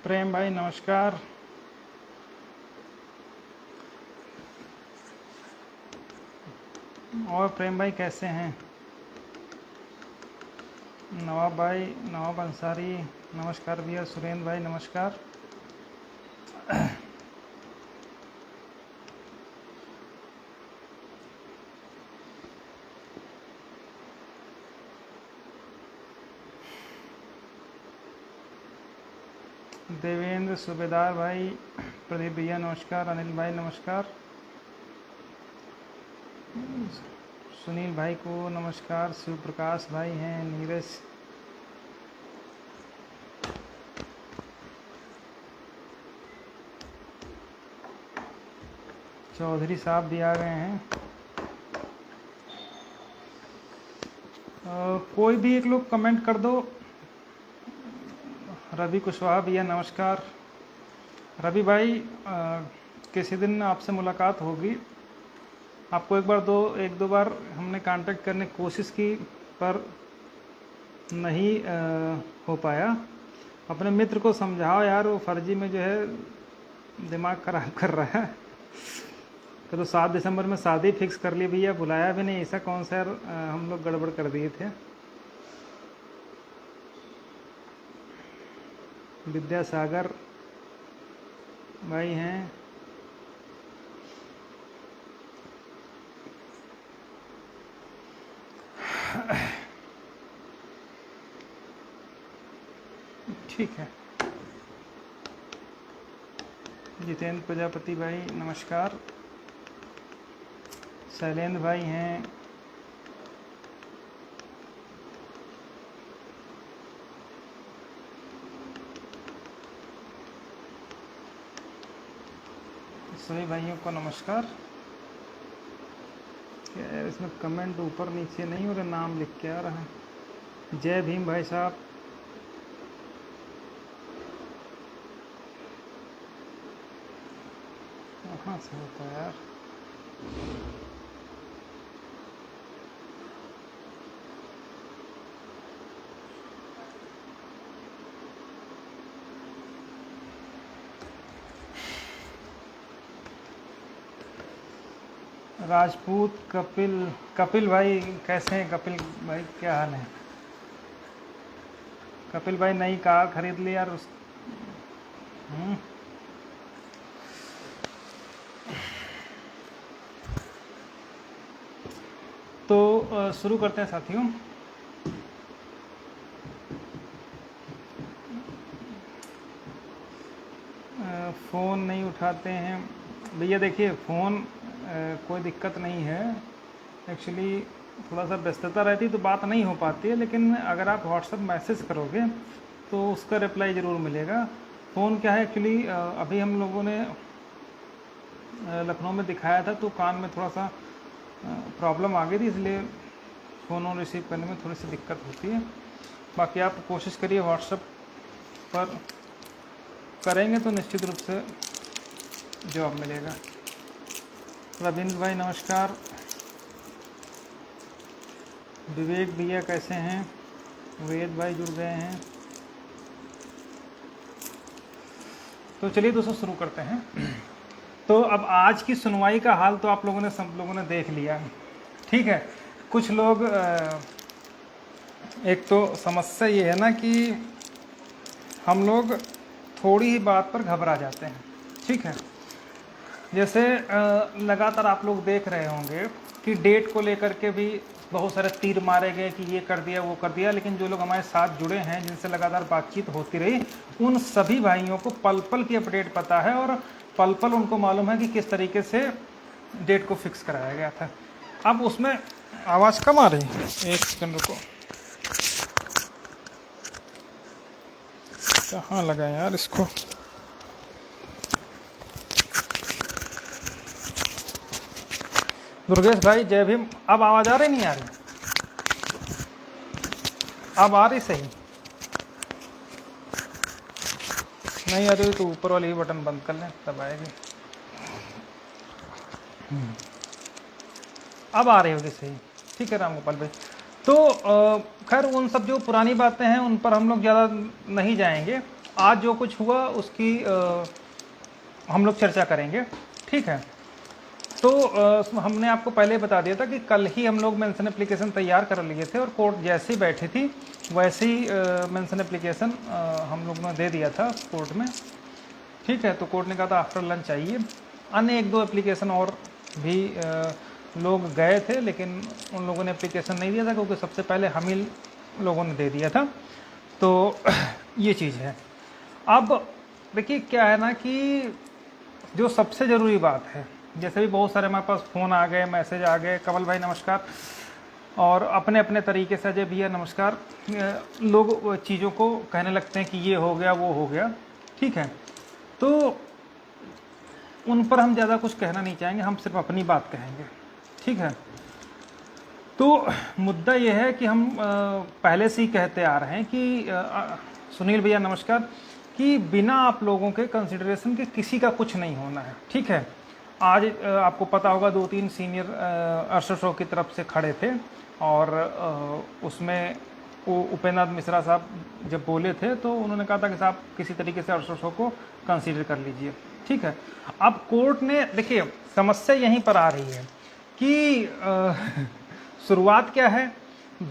प्रेम भाई नमस्कार। और प्रेम भाई कैसे हैं? नवाब भाई, नवाब अंसारी नमस्कार भैया। सुरेंद्र भाई नमस्कार। देवेंद्र सूबेदार भाई, प्रदीप भैया नमस्कार। अनिल भाई नमस्कार। सुनील भाई को नमस्कार। शिव प्रकाश भाई हैं। नीरज, चौधरी साहब भी आ गए हैं। कोई भी एक लोग कमेंट कर दो। रवि कुशवाहा भैया नमस्कार। रवि भाई, किसी दिन आपसे मुलाकात होगी। आपको एक दो बार हमने कांटेक्ट करने की कोशिश की पर नहीं हो पाया। अपने मित्र को समझाओ यार, वो फर्जी में जो है दिमाग खराब कर रहा है। तो 7 दिसंबर में शादी फिक्स कर ली भैया, बुलाया भी नहीं। ऐसा कौन सा यार हम लोग गड़बड़ कर दिए थे। विद्यासागर भाई हैं। ठीक है। जितेंद्र प्रजापति भाई नमस्कार। शैलेंद्र भाई हैं। सभी भाइयों को नमस्कार। क्या इसमें कमेंट ऊपर नीचे नहीं हो रहा, नाम लिख के आ रहा है। जय भीम भाई साहब। कहाँ से होता है यार? राजपूत कपिल भाई कैसे हैं? कपिल भाई क्या हाल है? कपिल भाई नई कार खरीद ली यार तो शुरू करते हैं साथियों। फ़ोन नहीं उठाते हैं भैया। देखिए फ़ोन कोई दिक्कत नहीं है। एक्चुअली थोड़ा सा व्यस्तता रहती तो बात नहीं हो पाती है, लेकिन अगर आप व्हाट्सएप मैसेज करोगे तो उसका रिप्लाई ज़रूर मिलेगा। फ़ोन क्या है एक्चुअली, अभी हम लोगों ने लखनऊ में दिखाया था तो कान में थोड़ा सा प्रॉब्लम आ गई थी, इसलिए फ़ोन रिसीव करने में थोड़ी सी दिक्कत होती है। बाकी आप कोशिश करिए व्हाट्सएप पर करेंगे तो निश्चित रूप से जवाब मिलेगा। रविंद्र भाई नमस्कार। विवेक भैया कैसे हैं? वेद भाई जुड़ गए हैं। तो चलिए दोस्तों शुरू करते हैं। तो अब आज की सुनवाई का हाल तो आप लोगों ने सब लोगों ने देख लिया, ठीक है। कुछ लोग एक तो समस्या ये है ना कि हम लोग थोड़ी ही बात पर घबरा जाते हैं, ठीक है। जैसे लगातार आप लोग देख रहे होंगे कि डेट को लेकर के भी बहुत सारे तीर मारे गए कि ये कर दिया वो कर दिया, लेकिन जो लोग हमारे साथ जुड़े हैं, जिनसे लगातार बातचीत होती रही, उन सभी भाइयों को पल पल की अपडेट पता है और पल पल उनको मालूम है कि किस तरीके से डेट को फिक्स कराया गया था। अब उसमें आवाज़ कम आ रही है, एक सेकंड रुको। कहाँ लगा यार इसको? दुर्गेश भाई जय भीम। अब आवाज़ आ रही नहीं आ रही? अब आ रही सही? नहीं आ रही तो ऊपर वाली बटन बंद कर लें, तब आएगी। अब आ रही होगी सही, ठीक है राम गोपाल भाई। तो खैर उन सब जो पुरानी बातें हैं उन पर हम लोग ज़्यादा नहीं जाएंगे। आज जो कुछ हुआ उसकी हम लोग चर्चा करेंगे, ठीक है। तो हमने आपको पहले बता दिया था कि कल ही हम लोग मेंशन एप्लीकेशन तैयार कर लिए थे और कोर्ट जैसे ही बैठी थी वैसे ही मेंशन एप्लीकेशन हम लोग ने दे दिया था कोर्ट में, ठीक है। तो कोर्ट ने कहा था आफ्टर लंच चाहिए। अन्य 1-2 एप्लीकेशन और भी लोग गए थे, लेकिन उन लोगों ने एप्लीकेशन नहीं दिया था क्योंकि सबसे पहले हम ही लोगों ने दे दिया था। तो ये चीज़ है। अब देखिए क्या है ना कि जो सबसे ज़रूरी बात है, जैसे भी बहुत सारे हमारे पास फ़ोन आ गए, मैसेज आ गए, कमल भाई नमस्कार, और अपने अपने तरीके से अजय भैया नमस्कार, लोग चीज़ों को कहने लगते हैं कि ये हो गया वो हो गया, ठीक है। तो उन पर हम ज़्यादा कुछ कहना नहीं चाहेंगे, हम सिर्फ अपनी बात कहेंगे, ठीक है। तो मुद्दा ये है कि हम पहले से ही कहते आ रहे हैं कि सुनील भैया नमस्कार, कि बिना आप लोगों के कंसिडरेशन के किसी का कुछ नहीं होना है, ठीक है। आज आपको पता होगा 2-3 सीनियर अरशद शो की तरफ से खड़े थे और उसमें वो उपेंद्र नाथ मिश्रा साहब जब बोले थे तो उन्होंने कहा था कि साहब किसी तरीके से अरशद शो को कंसीडर कर लीजिए, ठीक है। अब कोर्ट ने, देखिए समस्या यहीं पर आ रही है कि शुरुआत क्या है,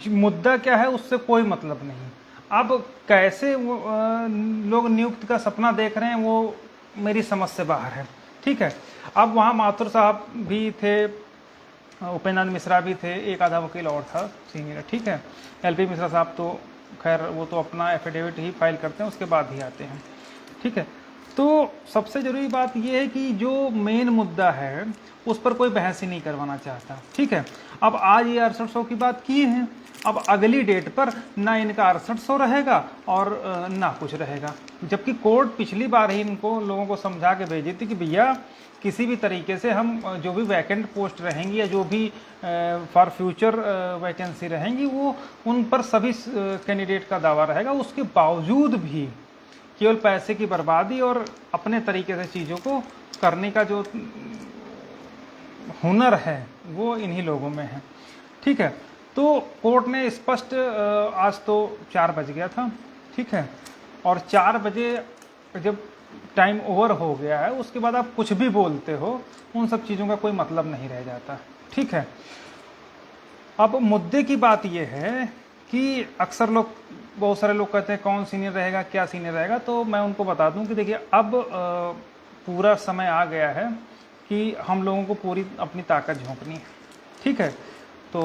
मुद्दा क्या है, उससे कोई मतलब नहीं। अब कैसे लोग नियुक्त का सपना देख रहे हैं वो मेरी समझ से बाहर है, ठीक है। अब वहाँ माथुर साहब भी थे, उपेंद्र नाथ मिश्रा भी थे, एक आधा वकील और था सीनियर, ठीक है। एलपी मिश्रा साहब तो खैर वो तो अपना एफिडेविट ही फाइल करते हैं, उसके बाद ही आते हैं, ठीक है। तो सबसे ज़रूरी बात ये है कि जो मेन मुद्दा है उस पर कोई बहस ही नहीं करवाना चाहता, ठीक है। अब आज ये 6800 की बात की है, अब अगली डेट पर ना इनका 6800 रहेगा और ना कुछ रहेगा, जबकि कोर्ट पिछली बार ही इनको लोगों को समझा के भेजी थी कि भैया किसी भी तरीके से हम जो भी वैकेंट पोस्ट रहेंगी या जो भी फॉर फ्यूचर वैकेंसी रहेंगी वो उन पर सभी कैंडिडेट का दावा रहेगा। उसके बावजूद भी केवल पैसे की बर्बादी और अपने तरीके से चीज़ों को करने का जो हुनर है वो इन्हीं लोगों में है, ठीक है। तो कोर्ट ने स्पष्ट, आज तो 4 बज गया था, ठीक है, और 4 बजे जब टाइम ओवर हो गया है उसके बाद आप कुछ भी बोलते हो उन सब चीज़ों का कोई मतलब नहीं रह जाता, ठीक है। अब मुद्दे की बात यह है कि अक्सर लोग, बहुत सारे लोग कहते हैं कौन सीनियर रहेगा, क्या सीनियर रहेगा, तो मैं उनको बता दूं कि देखिए अब पूरा समय आ गया है कि हम लोगों को पूरी अपनी ताकत झोंकनी है, ठीक है। तो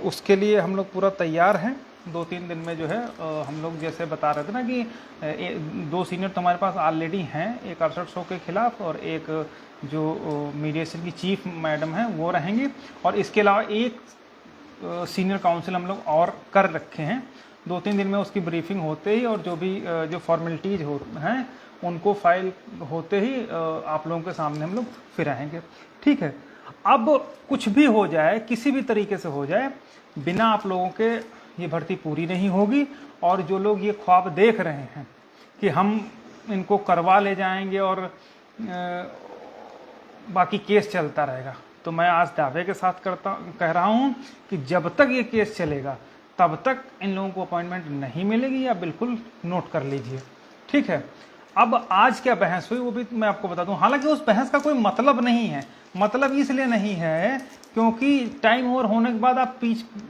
उसके लिए हम लोग पूरा तैयार हैं। 2-3 दिन में जो है हम लोग जैसे बता रहे थे ना कि 2 सीनियर तो हमारे पास ऑलरेडी हैं, एक 6800 के खिलाफ और एक जो मीडिएशन की चीफ मैडम है वो रहेंगी, और इसके अलावा एक सीनियर काउंसिल हम लोग और कर रखे हैं। 2-3 दिन में उसकी ब्रीफिंग होते ही और जो भी जो फॉर्मेलिटीज़ हैं उनको फाइल होते ही आप लोगों के सामने हम लोग फिर आएंगे, ठीक है। अब कुछ भी हो जाए, किसी भी तरीके से हो जाए, बिना आप लोगों के ये भर्ती पूरी नहीं होगी। और जो लोग ये ख्वाब देख रहे हैं कि हम इनको करवा ले जाएंगे और बाकी केस चलता रहेगा, तो मैं आज दावे के साथ कह रहा हूँ कि जब तक ये केस चलेगा तब तक इन लोगों को अपॉइंटमेंट नहीं मिलेगी, या बिल्कुल नोट कर लीजिए, ठीक है। अब आज क्या बहस हुई वो भी मैं आपको बता दूं, हालांकि उस बहस का कोई मतलब नहीं है। मतलब इसलिए नहीं है क्योंकि टाइम ओवर होने के बाद आप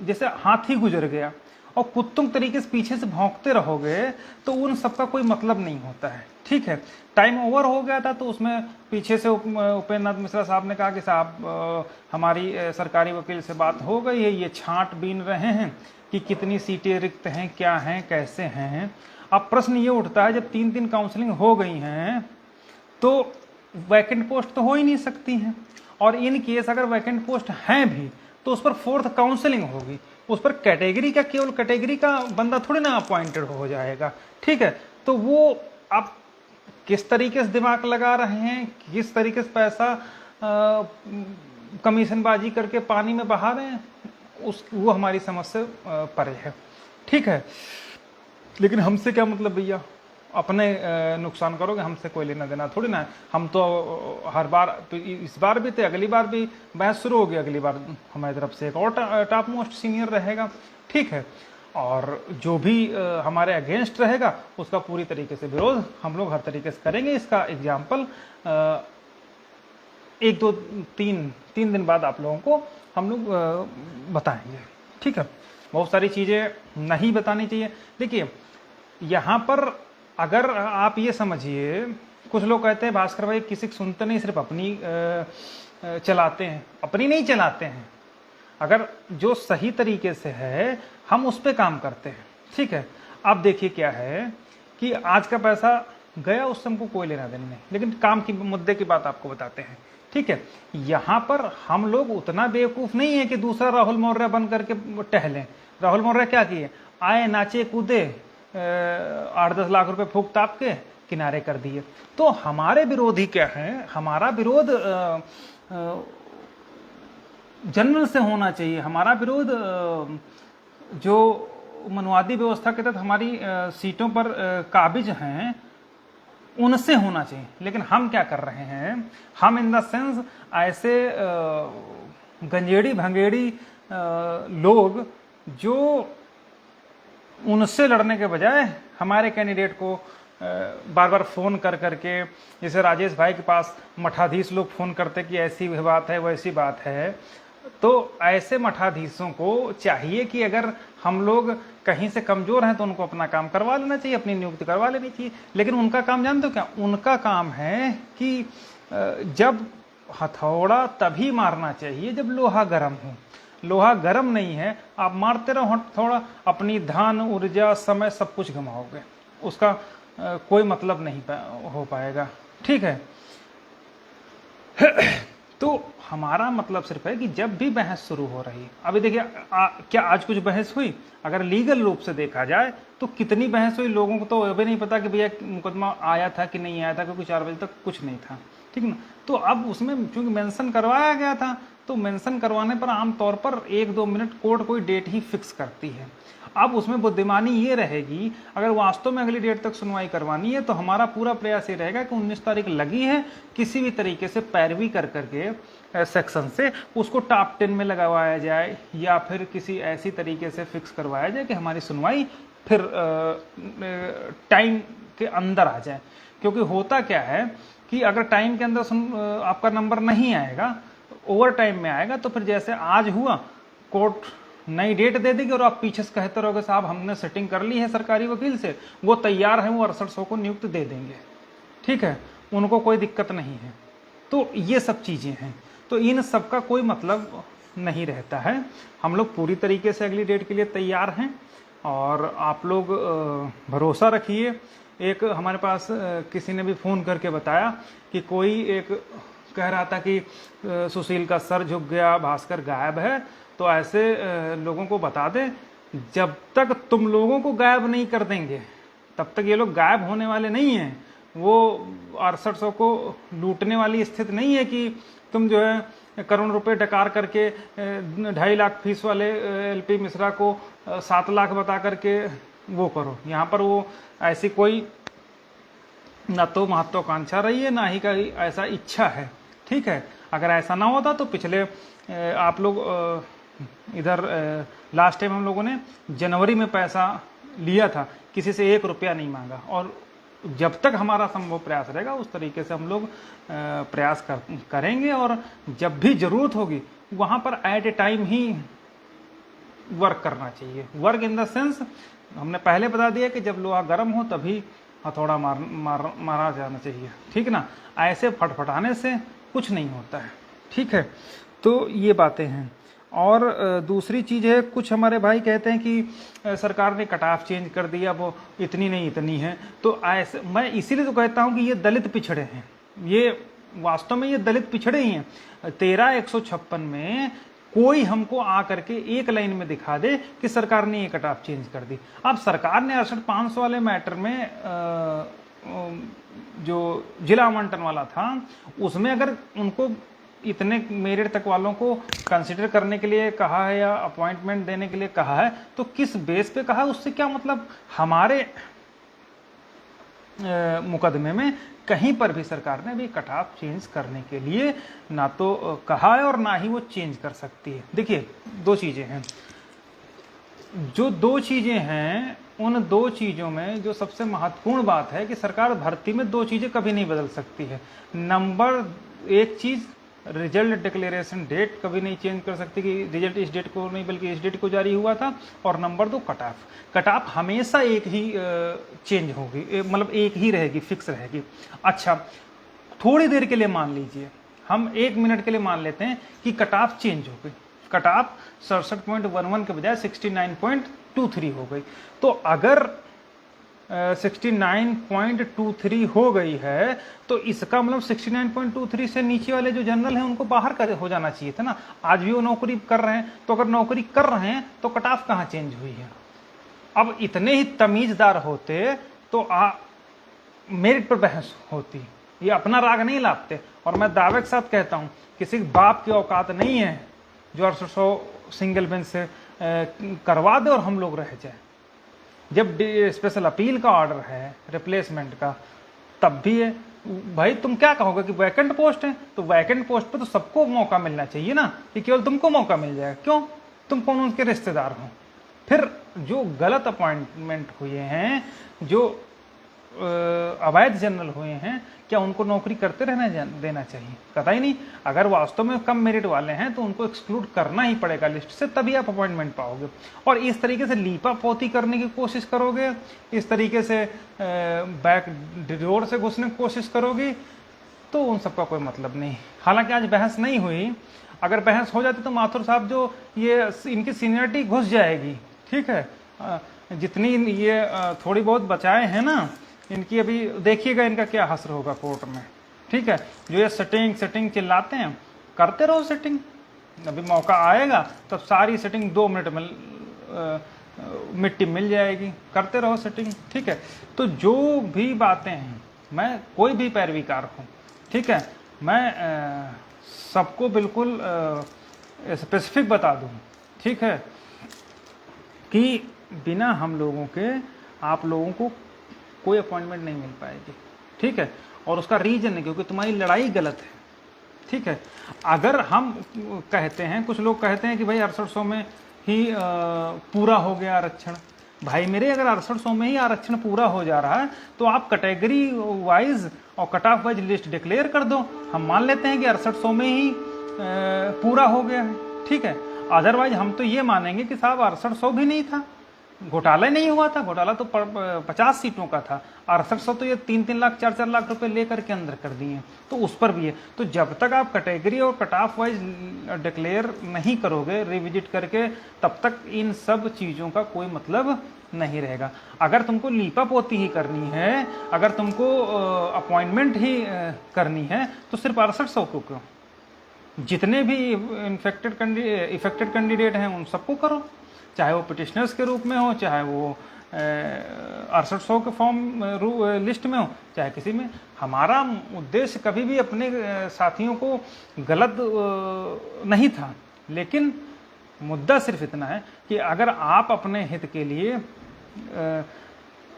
जैसे हाथी गुजर गया और कुत्तों तरीके से पीछे से भौंकते रहोगे तो उन सबका कोई मतलब नहीं होता है, ठीक है। टाइम ओवर हो गया था तो उसमें पीछे से उपेंद्र नाथ मिश्रा साहब ने कहा कि साहब हमारी सरकारी वकील से बात हो गई है, ये छांट बीन रहे हैं कि कितनी सीटें रिक्त हैं, क्या हैं, कैसे हैं। अब प्रश्न ये उठता है जब 3 काउंसलिंग हो गई हैं तो वैकेंट पोस्ट तो हो ही नहीं सकती हैं, और इन केस अगर वैकेंट पोस्ट हैं भी तो उस पर 4th काउंसलिंग होगी, उस पर कैटेगरी का, केवल कैटेगरी का बंदा थोड़ी ना अपॉइंटेड हो जाएगा, ठीक है। तो वो आप किस तरीके से दिमाग लगा रहे हैं, किस तरीके से पैसा कमीशनबाजी करके पानी में बहा रहे हैं, वो हमारी समझ से परे है, ठीक है। लेकिन हमसे क्या मतलब भैया, अपने नुकसान करोगे, हमसे कोई लेना देना थोड़ी ना है। हम तो हर बार, इस बार भी थे, अगली बार भी बहस शुरू होगी, अगली बार हमारी तरफ से एक और टॉप मोस्ट सीनियर रहेगा, ठीक है। और जो भी हमारे अगेंस्ट रहेगा उसका पूरी तरीके से विरोध हम लोग हर तरीके से करेंगे। इसका एग्जाम्पल 1-2-3 दिन बाद आप लोगों को हम लोग बताएंगे। ठीक है, बहुत सारी चीज़ें नहीं बतानी चाहिए। देखिए यहाँ पर अगर आप ये समझिए, कुछ लोग कहते हैं भास्कर भाई किसी की सुनते नहीं, सिर्फ अपनी चलाते हैं। अपनी नहीं चलाते हैं, अगर जो सही तरीके से है हम उस पर काम करते हैं। ठीक है, अब देखिए क्या है कि आज का पैसा गया, उससे हमको कोई लेना देना नहीं, लेकिन काम की मुद्दे की बात आपको बताते हैं। ठीक है, यहाँ पर हम लोग उतना बेवकूफ़ नहीं है कि दूसरा राहुल मौर्य बन करके टहलें। राहुल मौर्य क्या किए, आए नाचे कूदे 8-10 लाख रुपए फूक ताप के किनारे कर दिए। तो हमारे विरोधी क्या है, हमारा विरोध जनरल से होना चाहिए। हमारा विरोध जो मनुवादी व्यवस्था के तहत हमारी सीटों पर काबिज हैं उनसे होना चाहिए। लेकिन हम क्या कर रहे हैं, हम इन द सेंस ऐसे गंजेड़ी भंगेड़ी लोग जो उनसे लड़ने के बजाय हमारे कैंडिडेट को बार बार फ़ोन कर करके, जैसे राजेश भाई के पास मठाधीश लोग फ़ोन करते कि ऐसी बात है वैसी बात है, तो ऐसे मठाधीशों को चाहिए कि अगर हम लोग कहीं से कमज़ोर हैं तो उनको अपना काम करवा लेना चाहिए, अपनी नियुक्ति करवा लेनी चाहिए। लेकिन उनका काम जानते हो क्या, उनका काम है कि जब हथौड़ा तभी मारना चाहिए जब लोहा गर्म हो। लोहा गर्म नहीं है, आप मारते रहो हथौड़ा, अपनी धन ऊर्जा समय सब कुछ गंवाओगे, उसका कोई मतलब नहीं हो पाएगा। ठीक है, तो हमारा मतलब सिर्फ है कि जब भी बहस शुरू हो रही है, अभी देखिए क्या आज कुछ बहस हुई, अगर लीगल रूप से देखा जाए तो कितनी बहस हुई, लोगों को तो अभी नहीं पता कि भैया मुकदमा आया था कि नहीं आया था, क्योंकि 4 बजे तक कुछ नहीं था। ठीक ना, तो अब उसमें चूंकि मेंशन करवाया गया था, तो मेंशन करवाने पर आमतौर पर 1-2 मिनट कोर्ट कोई डेट ही फिक्स करती है। अब उसमें बुद्धिमानी ये रहेगी, अगर वास्तव में अगली डेट तक सुनवाई करवानी है तो हमारा पूरा प्रयास ये रहेगा कि 19 तारीख लगी है, किसी भी तरीके से पैरवी कर करके सेक्शन से उसको टॉप 10 में लगवाया जाए, या फिर किसी ऐसी तरीके से फिक्स करवाया जाए कि हमारी सुनवाई फिर टाइम के अंदर आ जाए। क्योंकि होता क्या है कि अगर टाइम के अंदर आपका नंबर नहीं आएगा, ओवर टाइम में आएगा, तो फिर जैसे आज हुआ, कोर्ट नई डेट दे देगी और आप पीछे से कहते रहोगे साहब हमने सेटिंग कर ली है सरकारी वकील से, वो तैयार है, वो 6800 को नियुक्त दे देंगे। ठीक है, उनको कोई दिक्कत नहीं है। तो ये सब चीज़ें हैं, तो इन सब का कोई मतलब नहीं रहता है। हम लोग पूरी तरीके से अगली डेट के लिए तैयार हैं और आप लोग भरोसा रखिए। एक हमारे पास किसी ने भी फ़ोन करके बताया कि कोई एक कह रहा था कि सुशील का सर झुक गया, भास्कर गायब है। तो ऐसे लोगों को बता दें, जब तक तुम लोगों को गायब नहीं कर देंगे तब तक ये लोग गायब होने वाले नहीं हैं। वो 6800 को लूटने वाली स्थिति नहीं है कि तुम जो है करोड़ रुपए डकार करके 2.5 लाख फीस वाले एलपी मिश्रा को 7 लाख बता करके वो करो। यहाँ पर वो ऐसी कोई ना तो महत्वाकांक्षा रही है, ना ही का ऐसा इच्छा है। ठीक है, अगर ऐसा ना होता तो पिछले आप लोग इधर लास्ट टाइम हम लोगों ने जनवरी में पैसा लिया था, किसी से 1 रुपया नहीं मांगा। और जब तक हमारा संभव प्रयास रहेगा उस तरीके से हम लोग प्रयास करेंगे, और जब भी ज़रूरत होगी वहाँ पर एट ए टाइम ही वर्क करना चाहिए। वर्क इन द सेंस, हमने पहले बता दिया कि जब लोहा गर्म हो तभी हथौड़ा मारा जाना चाहिए। ठीक ना, ऐसे फटफटाने से कुछ नहीं होता है। ठीक है, तो ये बातें हैं। और दूसरी चीज़ है, कुछ हमारे भाई कहते हैं कि सरकार ने कट ऑफ चेंज कर दिया, वो इतनी नहीं इतनी है। तो ऐसे मैं इसीलिए तो कहता हूँ कि ये दलित पिछड़े हैं, ये वास्तव में ये दलित पिछड़े ही हैं। 13-156 में कोई हमको आ करके एक लाइन में दिखा दे कि सरकार ने ये कट ऑफ चेंज कर दी। अब सरकार ने 68-500 वाले मैटर में जो जिला आवंटन वाला था उसमें अगर उनको इतने मेरिट तक वालों को कंसिडर करने के लिए कहा है या अपॉइंटमेंट देने के लिए कहा है, तो किस बेस पे कहा है, उससे क्या मतलब। हमारे मुकदमे में कहीं पर भी सरकार ने भी कट ऑफ चेंज करने के लिए ना तो कहा है और ना ही वो चेंज कर सकती है। देखिए 2 चीज़ें हैं, जो दो चीज़ें हैं, उन दो चीज़ों में जो सबसे महत्वपूर्ण बात है कि सरकार भर्ती में दो चीज़ें कभी नहीं बदल सकती है। नंबर एक चीज़, रिजल्ट डिक्लेरेशन डेट कभी नहीं चेंज कर सकती कि रिजल्ट इस डेट को नहीं बल्कि इस डेट को जारी हुआ था। और नंबर दो, कट ऑफ। कट ऑफ हमेशा एक ही चेंज होगी, मतलब एक ही रहेगी, फिक्स रहेगी। अच्छा, थोड़ी देर के लिए मान लीजिए, हम 1 मिनट के लिए मान लेते हैं कि कट ऑफ चेंज हो गई, कट ऑफ 67.11 के बजाय 69.23 हो गई। तो अगर 69.23 हो गई है तो इसका मतलब 69.23 से नीचे वाले जो जनरल हैं उनको बाहर हो जाना चाहिए था ना। आज भी वो नौकरी कर रहे हैं, तो अगर नौकरी कर रहे हैं तो कट ऑफ कहाँ चेंज हुई है। अब इतने ही तमीजदार होते तो मेरिट पर बहस होती, ये अपना राग नहीं लाते। और मैं दावे के साथ कहता हूं, किसी बाप की औकात नहीं है जो 800 सिंगल बेंच से करवा दे और हम लोग रह जाए। जब स्पेशल अपील का ऑर्डर है रिप्लेसमेंट का, तब भी है भाई, तुम क्या कहोगे कि वैकेंट पोस्ट है, तो वैकेंट पोस्ट पे तो सबको मौका मिलना चाहिए ना, कि केवल तुमको मौका मिल जाए। क्यों? तुम कौन उनके रिश्तेदार हो। फिर जो गलत अपॉइंटमेंट हुए हैं, जो अवैध जनरल हुए हैं, क्या उनको नौकरी करते रहना देना चाहिए? कतई नहीं। अगर वास्तव में कम मेरिट वाले हैं तो उनको एक्सक्लूड करना ही पड़ेगा लिस्ट से, तभी आप अपॉइंटमेंट पाओगे। और इस तरीके से लीपा पोती करने की कोशिश करोगे, इस तरीके से बैक डोर से घुसने की कोशिश करोगी, तो उन सबका कोई मतलब नहीं। हालांकि आज बहस नहीं हुई, अगर बहस हो जाती तो माथुर साहब जो ये इनकी सीनियरिटी घुस जाएगी। ठीक है, जितनी ये थोड़ी बहुत बचाए हैं ना इनकी, अभी देखिएगा इनका क्या हश्र होगा कोर्ट में। ठीक है, जो ये सेटिंग चिल्लाते हैं, करते रहो सेटिंग, अभी मौका आएगा तब सारी सेटिंग 2 मिनट में मिट्टी मिल जाएगी। करते रहो सेटिंग। ठीक है, तो जो भी बातें हैं, मैं कोई भी पैरवीकार हूँ, ठीक है, मैं सबको बिल्कुल स्पेसिफिक बता दूँ, ठीक है, कि बिना हम लोगों के आप लोगों को कोई अपॉइंटमेंट नहीं मिल पाएगी। ठीक है, और उसका रीजन है क्योंकि तुम्हारी लड़ाई गलत है। ठीक है, अगर हम कहते हैं, कुछ लोग कहते हैं कि भाई 6800 में ही पूरा हो गया आरक्षण। भाई मेरे, अगर 6800 में ही आरक्षण पूरा हो जा रहा है तो आप कैटेगरी वाइज और cut off wise list declare कर दो। हम मान लेते हैं कि 6800 में ही पूरा हो गया है। ठीक है, अदरवाइज हम तो ये मानेंगे कि साहब 6800 भी नहीं था, घोटाला नहीं हुआ था। घोटाला तो 50 सीटों का था, 6800 तो ये 3-3 लाख 4-4 लाख रुपए लेकर के अंदर कर दिए, तो उस पर भी है। तो जब तक आप कैटेगरी और कट ऑफ वाइज डिक्लेयर नहीं करोगे रिविजिट करके, तब तक इन सब चीज़ों का कोई मतलब नहीं रहेगा। अगर तुमको लीपा पोती ही करनी है, अगर तुमको अपॉइंटमेंट ही करनी है, तो सिर्फ 6800 को क्यों, जितने भी इफेक्टेड कैंडिडेट हैं उन सबको करो, चाहे वो पिटिशनर्स के रूप में हो, चाहे वो 6800 के फॉर्म लिस्ट में हो, चाहे किसी में। हमारा उद्देश्य कभी भी अपने साथियों को गलत नहीं था, लेकिन मुद्दा सिर्फ इतना है कि अगर आप अपने हित के लिए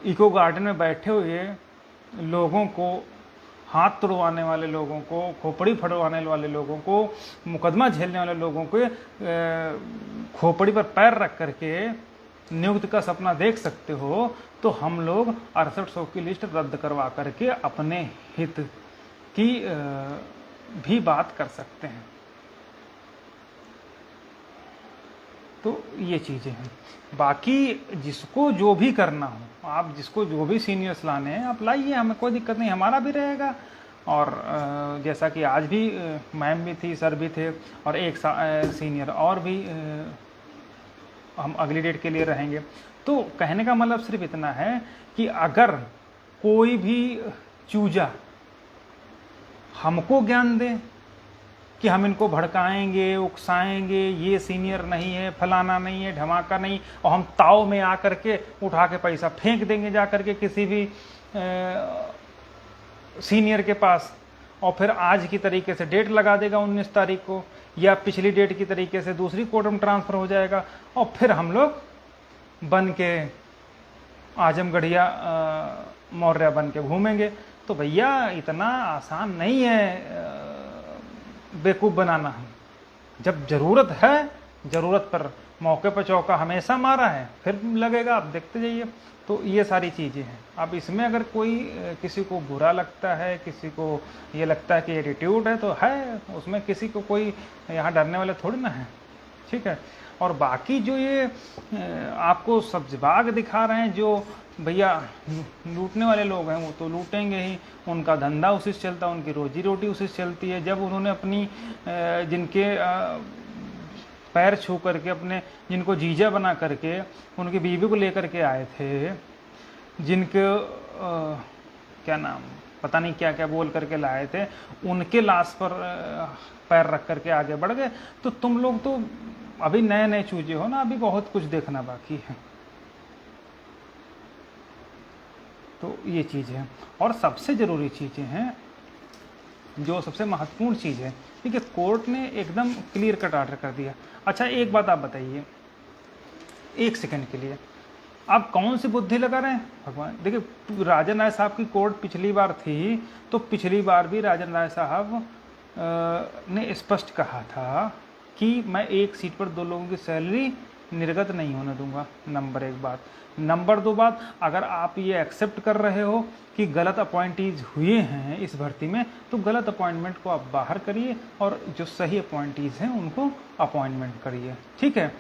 इको गार्डन में बैठे हुए लोगों को, हाथ तुड़वाने वाले लोगों को, खोपड़ी फड़वाने वाले लोगों को, मुकदमा झेलने वाले लोगों को खोपड़ी पर पैर रख करके नियुक्त का सपना देख सकते हो, तो हम लोग 6800 की लिस्ट रद्द करवा करके अपने हित की भी बात कर सकते हैं। तो ये चीज़ें हैं। बाकी जिसको जो भी करना हो, आप जिसको जो भी सीनियर्स लाने हैं आप लाइए, हमें कोई दिक्कत नहीं, हमारा भी रहेगा। और जैसा कि आज भी मैम भी थी, सर भी थे, और एक सीनियर और भी हम अगली डेट के लिए रहेंगे। तो कहने का मतलब सिर्फ इतना है कि अगर कोई भी चूजा हमको ज्ञान दे कि हम इनको भड़काएंगे, उकसाएंगे, ये सीनियर नहीं है, फलाना नहीं है, धमाका नहीं, और हम ताव में आकर के उठा के पैसा फेंक देंगे जा करके किसी भी सीनियर के पास, और फिर आज की तरीके से डेट लगा देगा 19 तारीख को, या पिछली डेट की तरीके से दूसरी कोर्ट में ट्रांसफ़र हो जाएगा, और फिर हम लोग बन के आजमगढ़िया मौर्य बन के घूमेंगे। तो भैया इतना आसान नहीं है बेवकूफ़ बनाना है। जब ज़रूरत है, ज़रूरत पर मौके पर चौका हमेशा मारा है, फिर लगेगा, आप देखते जाइए। तो ये सारी चीज़ें हैं। अब इसमें अगर कोई किसी को बुरा लगता है, किसी को ये लगता है कि एटीट्यूड है, तो है, उसमें किसी को कोई यहाँ डरने वाले थोड़ी ना है, ठीक है। और बाकी जो ये आपको सब्ज़बाग दिखा रहे हैं, जो भैया लूटने वाले लोग हैं, वो तो लूटेंगे ही, उनका धंधा उसी से चलता है, उनकी रोजी रोटी उसी से चलती है। जब उन्होंने अपनी जिनके पैर छू करके, अपने जिनको जीजा बना करके उनकी बीवी को लेकर के आए थे, जिनके क्या नाम पता नहीं क्या क्या बोल करके लाए थे, उनके लाश पर पैर रख करके आगे बढ़ गए। तो तुम लोग तो अभी नए नए चूजे हो ना, अभी बहुत कुछ देखना बाकी है। तो ये चीज़ है। और सबसे ज़रूरी चीज़ें हैं, जो सबसे महत्वपूर्ण चीज़ है, ठीक है, कोर्ट ने एकदम क्लियर कट ऑर्डर कर दिया। अच्छा एक बात आप बताइए, एक सेकंड के लिए, आप कौन सी बुद्धि लगा रहे हैं भगवान? देखिए, राजन राय साहब की कोर्ट पिछली बार थी, तो पिछली बार भी राजन राय साहब ने स्पष्ट कहा था कि मैं एक सीट पर 2 लोगों की सैलरी निर्गत नहीं होने दूंगा। नंबर 1 बात। नंबर 2 बात, अगर आप ये एक्सेप्ट कर रहे हो कि गलत अपॉइंटीज हुए हैं इस भर्ती में, तो गलत अपॉइंटमेंट को आप बाहर करिए और जो सही अपॉइंटीज हैं उनको अपॉइंटमेंट करिए, ठीक है।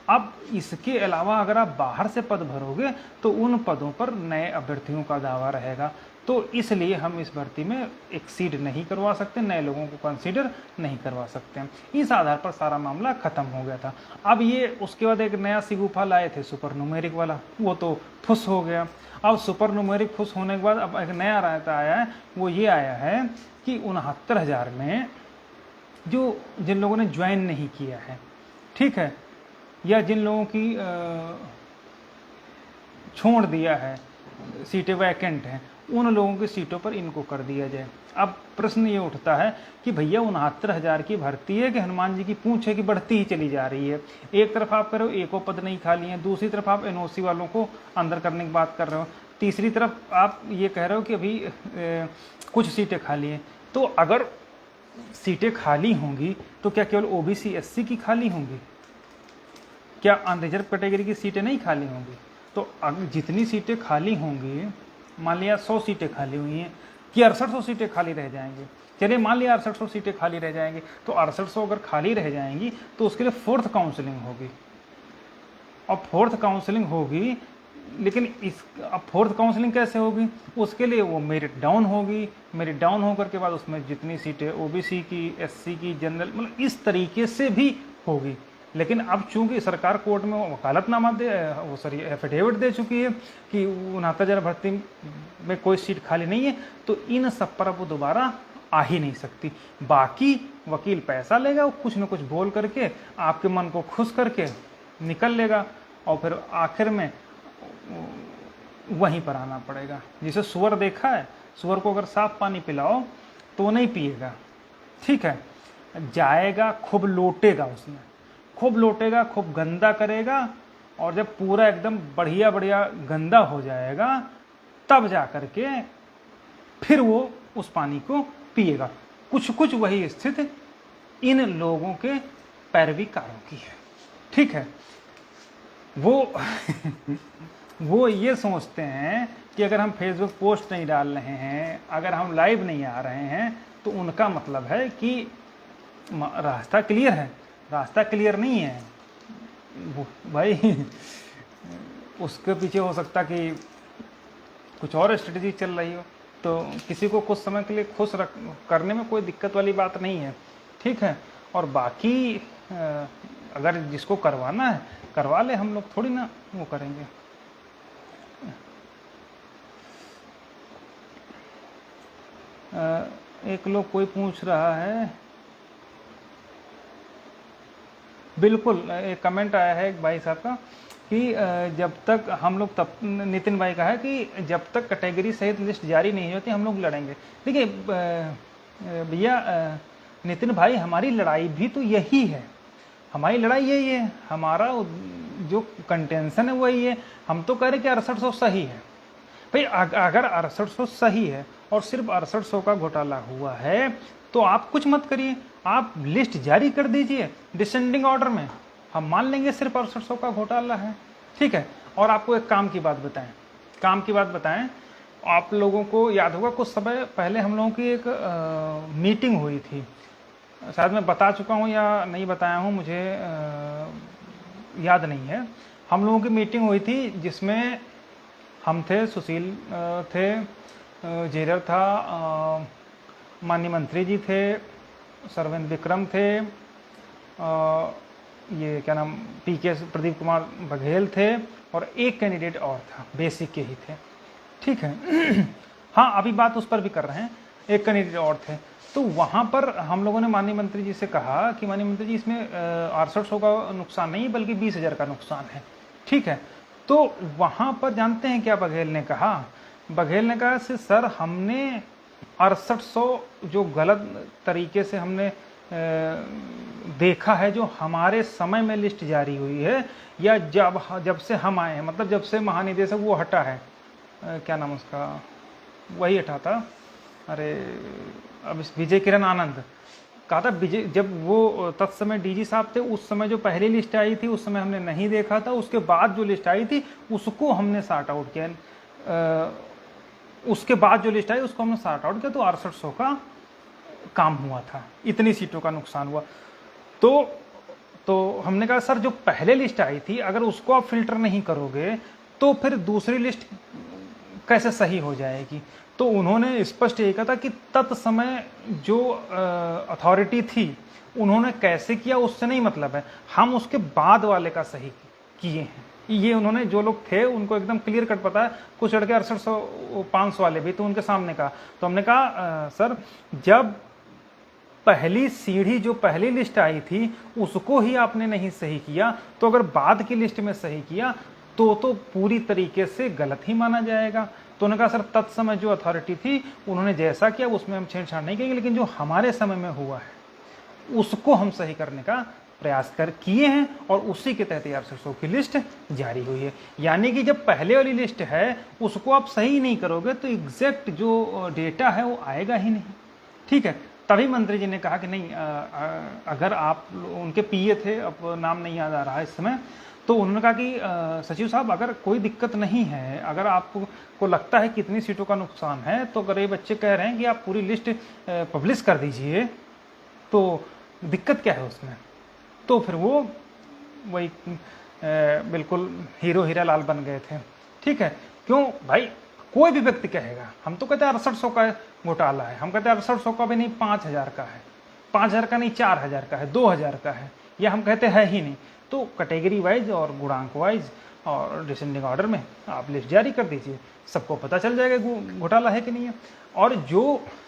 अब इसके अलावा अगर आप बाहर से पद भरोगे तो उन पदों पर नए अभ्यर्थियों का दावा रहेगा। तो इसलिए हम इस भर्ती में एक्सीड नहीं करवा सकते, नए लोगों को कंसीडर नहीं करवा सकते। इस आधार पर सारा मामला खत्म हो गया था। अब ये उसके बाद एक नया सिगुफा लाए थे, सुपर न्यूमेरिक वाला, वो तो फुस हो गया। अब सुपर न्यूमेरिक फुस होने के बाद अब एक नया रायता आया है, वो ये आया है कि 69,000 में जो जिन लोगों ने ज्वाइन नहीं किया है, ठीक है, या जिन लोगों की छोड़ दिया है, सीटें वैकेंट हैं, उन लोगों की सीटों पर इनको कर दिया जाए। अब प्रश्न ये उठता है कि भैया 69,000 की भर्ती है कि हनुमान जी की पूंछ है कि बढ़ती ही चली जा रही है। एक तरफ आप कह रहे हो एको पद नहीं खाली है, दूसरी तरफ आप एनओसी वालों को अंदर करने की बात कर रहे हो, तीसरी तरफ आप ये कह रहे हो कि अभी कुछ सीटें खाली हैं। तो अगर सीटें खाली होंगी तो क्या केवल ओबीसी एससी की खाली होंगी? क्या अनरिजर्व कैटेगरी की सीटें नहीं खाली होंगी? तो अगर जितनी सीटें खाली होंगी, मान लिया 100 सीटें खाली हुई हैं, कि 6800 सीटें खाली रह जाएंगी। चलिए मान लिया 6800 सीटें खाली रह जाएंगी, तो 6800 अगर खाली रह जाएंगी तो उसके लिए 4th काउंसलिंग होगी। और 4th काउंसलिंग होगी, लेकिन अब 4th काउंसलिंग कैसे होगी? उसके लिए वो मेरिट डाउन होगी। मेरिट डाउन होकर के बाद उसमें जितनी सीटें ओबीसी की, एससी की, जनरल, मतलब इस तरीके से भी होगी। लेकिन अब चूंकि सरकार कोर्ट में वकालतनामा एफिडेविट दे चुकी है कि 69,000 भर्ती में कोई सीट खाली नहीं है, तो इन सब पर अब वो दोबारा आ ही नहीं सकती। बाकी वकील पैसा लेगा, वो कुछ न कुछ बोल करके आपके मन को खुश करके निकल लेगा, और फिर आखिर में वहीं पर आना पड़ेगा। जिसे सुअर देखा है, सुअर को अगर साफ पानी पिलाओ तो वो नहीं पिएगा, ठीक है, जाएगा खूब लोटेगा, उसमें खूब लोटेगा, खूब गंदा करेगा, और जब पूरा एकदम बढ़िया बढ़िया गंदा हो जाएगा तब जा करके फिर वो उस पानी को पिएगा। कुछ कुछ वही स्थिति इन लोगों के पैरवीकारों की है, ठीक है। वो ये सोचते हैं कि अगर हम फेसबुक पोस्ट नहीं डाल रहे हैं, अगर हम लाइव नहीं आ रहे हैं, तो उनका मतलब है कि रास्ता क्लियर है। रास्ता क्लियर नहीं है भाई। उसके पीछे हो सकता कि कुछ और स्ट्रेटजी चल रही हो, तो किसी को कुछ समय के लिए खुश करने में कोई दिक्कत वाली बात नहीं है, ठीक है। और बाकी अगर जिसको करवाना है करवा ले, हम लोग थोड़ी ना वो करेंगे। एक लोग कोई पूछ रहा है, बिल्कुल एक कमेंट आया है एक भाई साहब का कि जब तक हम लोग, तब नितिन भाई का है कि जब तक कैटेगरी सहित लिस्ट जारी नहीं होती हम लोग लड़ेंगे। देखिए भैया नितिन भाई, हमारी लड़ाई भी तो यही है, हमारी लड़ाई यही है, हमारा जो कंटेंशन है वही है। हम तो कह रहे कि 6800 सही है भाई। अगर 6800 सही है और सिर्फ 6800 का घोटाला हुआ है, तो आप कुछ मत करिए, आप लिस्ट जारी कर दीजिए डिसेंडिंग ऑर्डर में, हम मान लेंगे सिर्फ 6800 का घोटाला है, ठीक है। और आपको एक काम की बात बताएं, आप लोगों को याद होगा कुछ समय पहले हम लोगों की एक मीटिंग हुई थी, शायद मैं बता चुका हूँ या नहीं बताया हूँ, मुझे याद नहीं है। हम लोगों की मीटिंग हुई थी जिसमें हम थे, सुशील थे, जेरर था, माननीय मंत्री जी थे, सरवेंद्र विक्रम थे, ये क्या नाम पीके प्रदीप कुमार बघेल थे, और एक कैंडिडेट और था, बेसिक के ही थे, ठीक है। हाँ, अभी बात उस पर भी कर रहे हैं, एक कैंडिडेट और थे। तो वहाँ पर हम लोगों ने माननीय मंत्री जी से कहा कि माननीय मंत्री जी, इसमें 6800 का नुकसान नहीं बल्कि 20,000 का नुकसान है, ठीक है। तो वहाँ पर जानते हैं क्या बघेल ने कहा? बघेल ने कहा सर, हमने 6800 जो गलत तरीके से हमने देखा है, जो हमारे समय में लिस्ट जारी हुई है या जब से हम आए हैं, मतलब जब से महानिदेशक वो हटा है, क्या नाम उसका, वही हटा था, अरे अब इस विजय किरण आनंद कहा था, विजय जब वो तत्समय डीजी साहब थे, उस समय जो पहली लिस्ट आई थी उस समय हमने नहीं देखा था, उसके बाद जो लिस्ट आई थी उसको हमने सॉर्ट आउट किया, उसके बाद जो लिस्ट आई उसको हमने सॉर्ट आउट किया, तो 6800 का काम हुआ था, इतनी सीटों का नुकसान हुआ। तो हमने कहा सर, जो पहले लिस्ट आई थी अगर उसको आप फिल्टर नहीं करोगे तो फिर दूसरी लिस्ट कैसे सही हो जाएगी? तो उन्होंने स्पष्ट ये कहा था कि तत्समय जो अथॉरिटी थी उन्होंने कैसे किया उससे नहीं मतलब है, हम उसके बाद वाले का सही किए हैं। ये उन्होंने, जो लोग थे उनको एकदम क्लियर कट पता है, कुछ लड़के 6800 500 वाले भी तो उनके सामने कहा। तो हमने कहा सर, जब पहली सीढ़ी जो पहली लिस्ट आई थी उसको ही आपने नहीं सही किया, तो अगर बाद की लिस्ट में सही किया तो पूरी तरीके से गलत ही माना जाएगा। तो उन्होंने कहा सर, तत्समय जो अथॉरिटी थी उन्होंने जैसा किया उसमें हम छेड़छाड़ नहीं करेंगे, लेकिन जो हमारे समय में हुआ है उसको हम सही करने का प्रयास किए हैं, और उसी के तहत 6800 की लिस्ट जारी हुई है। यानी कि जब पहले वाली लिस्ट है उसको आप सही नहीं करोगे तो एग्जैक्ट जो डेटा है वो आएगा ही नहीं, ठीक है। तभी मंत्री जी ने कहा कि नहीं, अगर आप, उनके पीए थे, अब नाम नहीं याद आ रहा है इस समय, तो उन्होंने कहा कि सचिव साहब, अगर कोई दिक्कत नहीं है, अगर आपको लगता है कि इतनी सीटों का नुकसान है, तो अगर ये बच्चे कह रहे हैं कि आप पूरी लिस्ट पब्लिश कर दीजिए तो दिक्कत क्या है उसमें? तो फिर वो वही बिल्कुल हीरो हीरा लाल बन गए थे, ठीक है। क्यों भाई, कोई भी व्यक्ति कहेगा, हम तो कहते हैं 6800 का घोटाला है, हम कहते हैं 6800 का भी नहीं, 5000 का है, 5000 का नहीं, 4000 का है, 2000 का है, या हम कहते हैं ही नहीं। तो कैटेगरी वाइज और गुणांक वाइज और डिसेंडिंग ऑर्डर में आप लिस्ट जारी कर दीजिए, सबको पता चल जाएगा घोटाला है कि नहीं है। और जो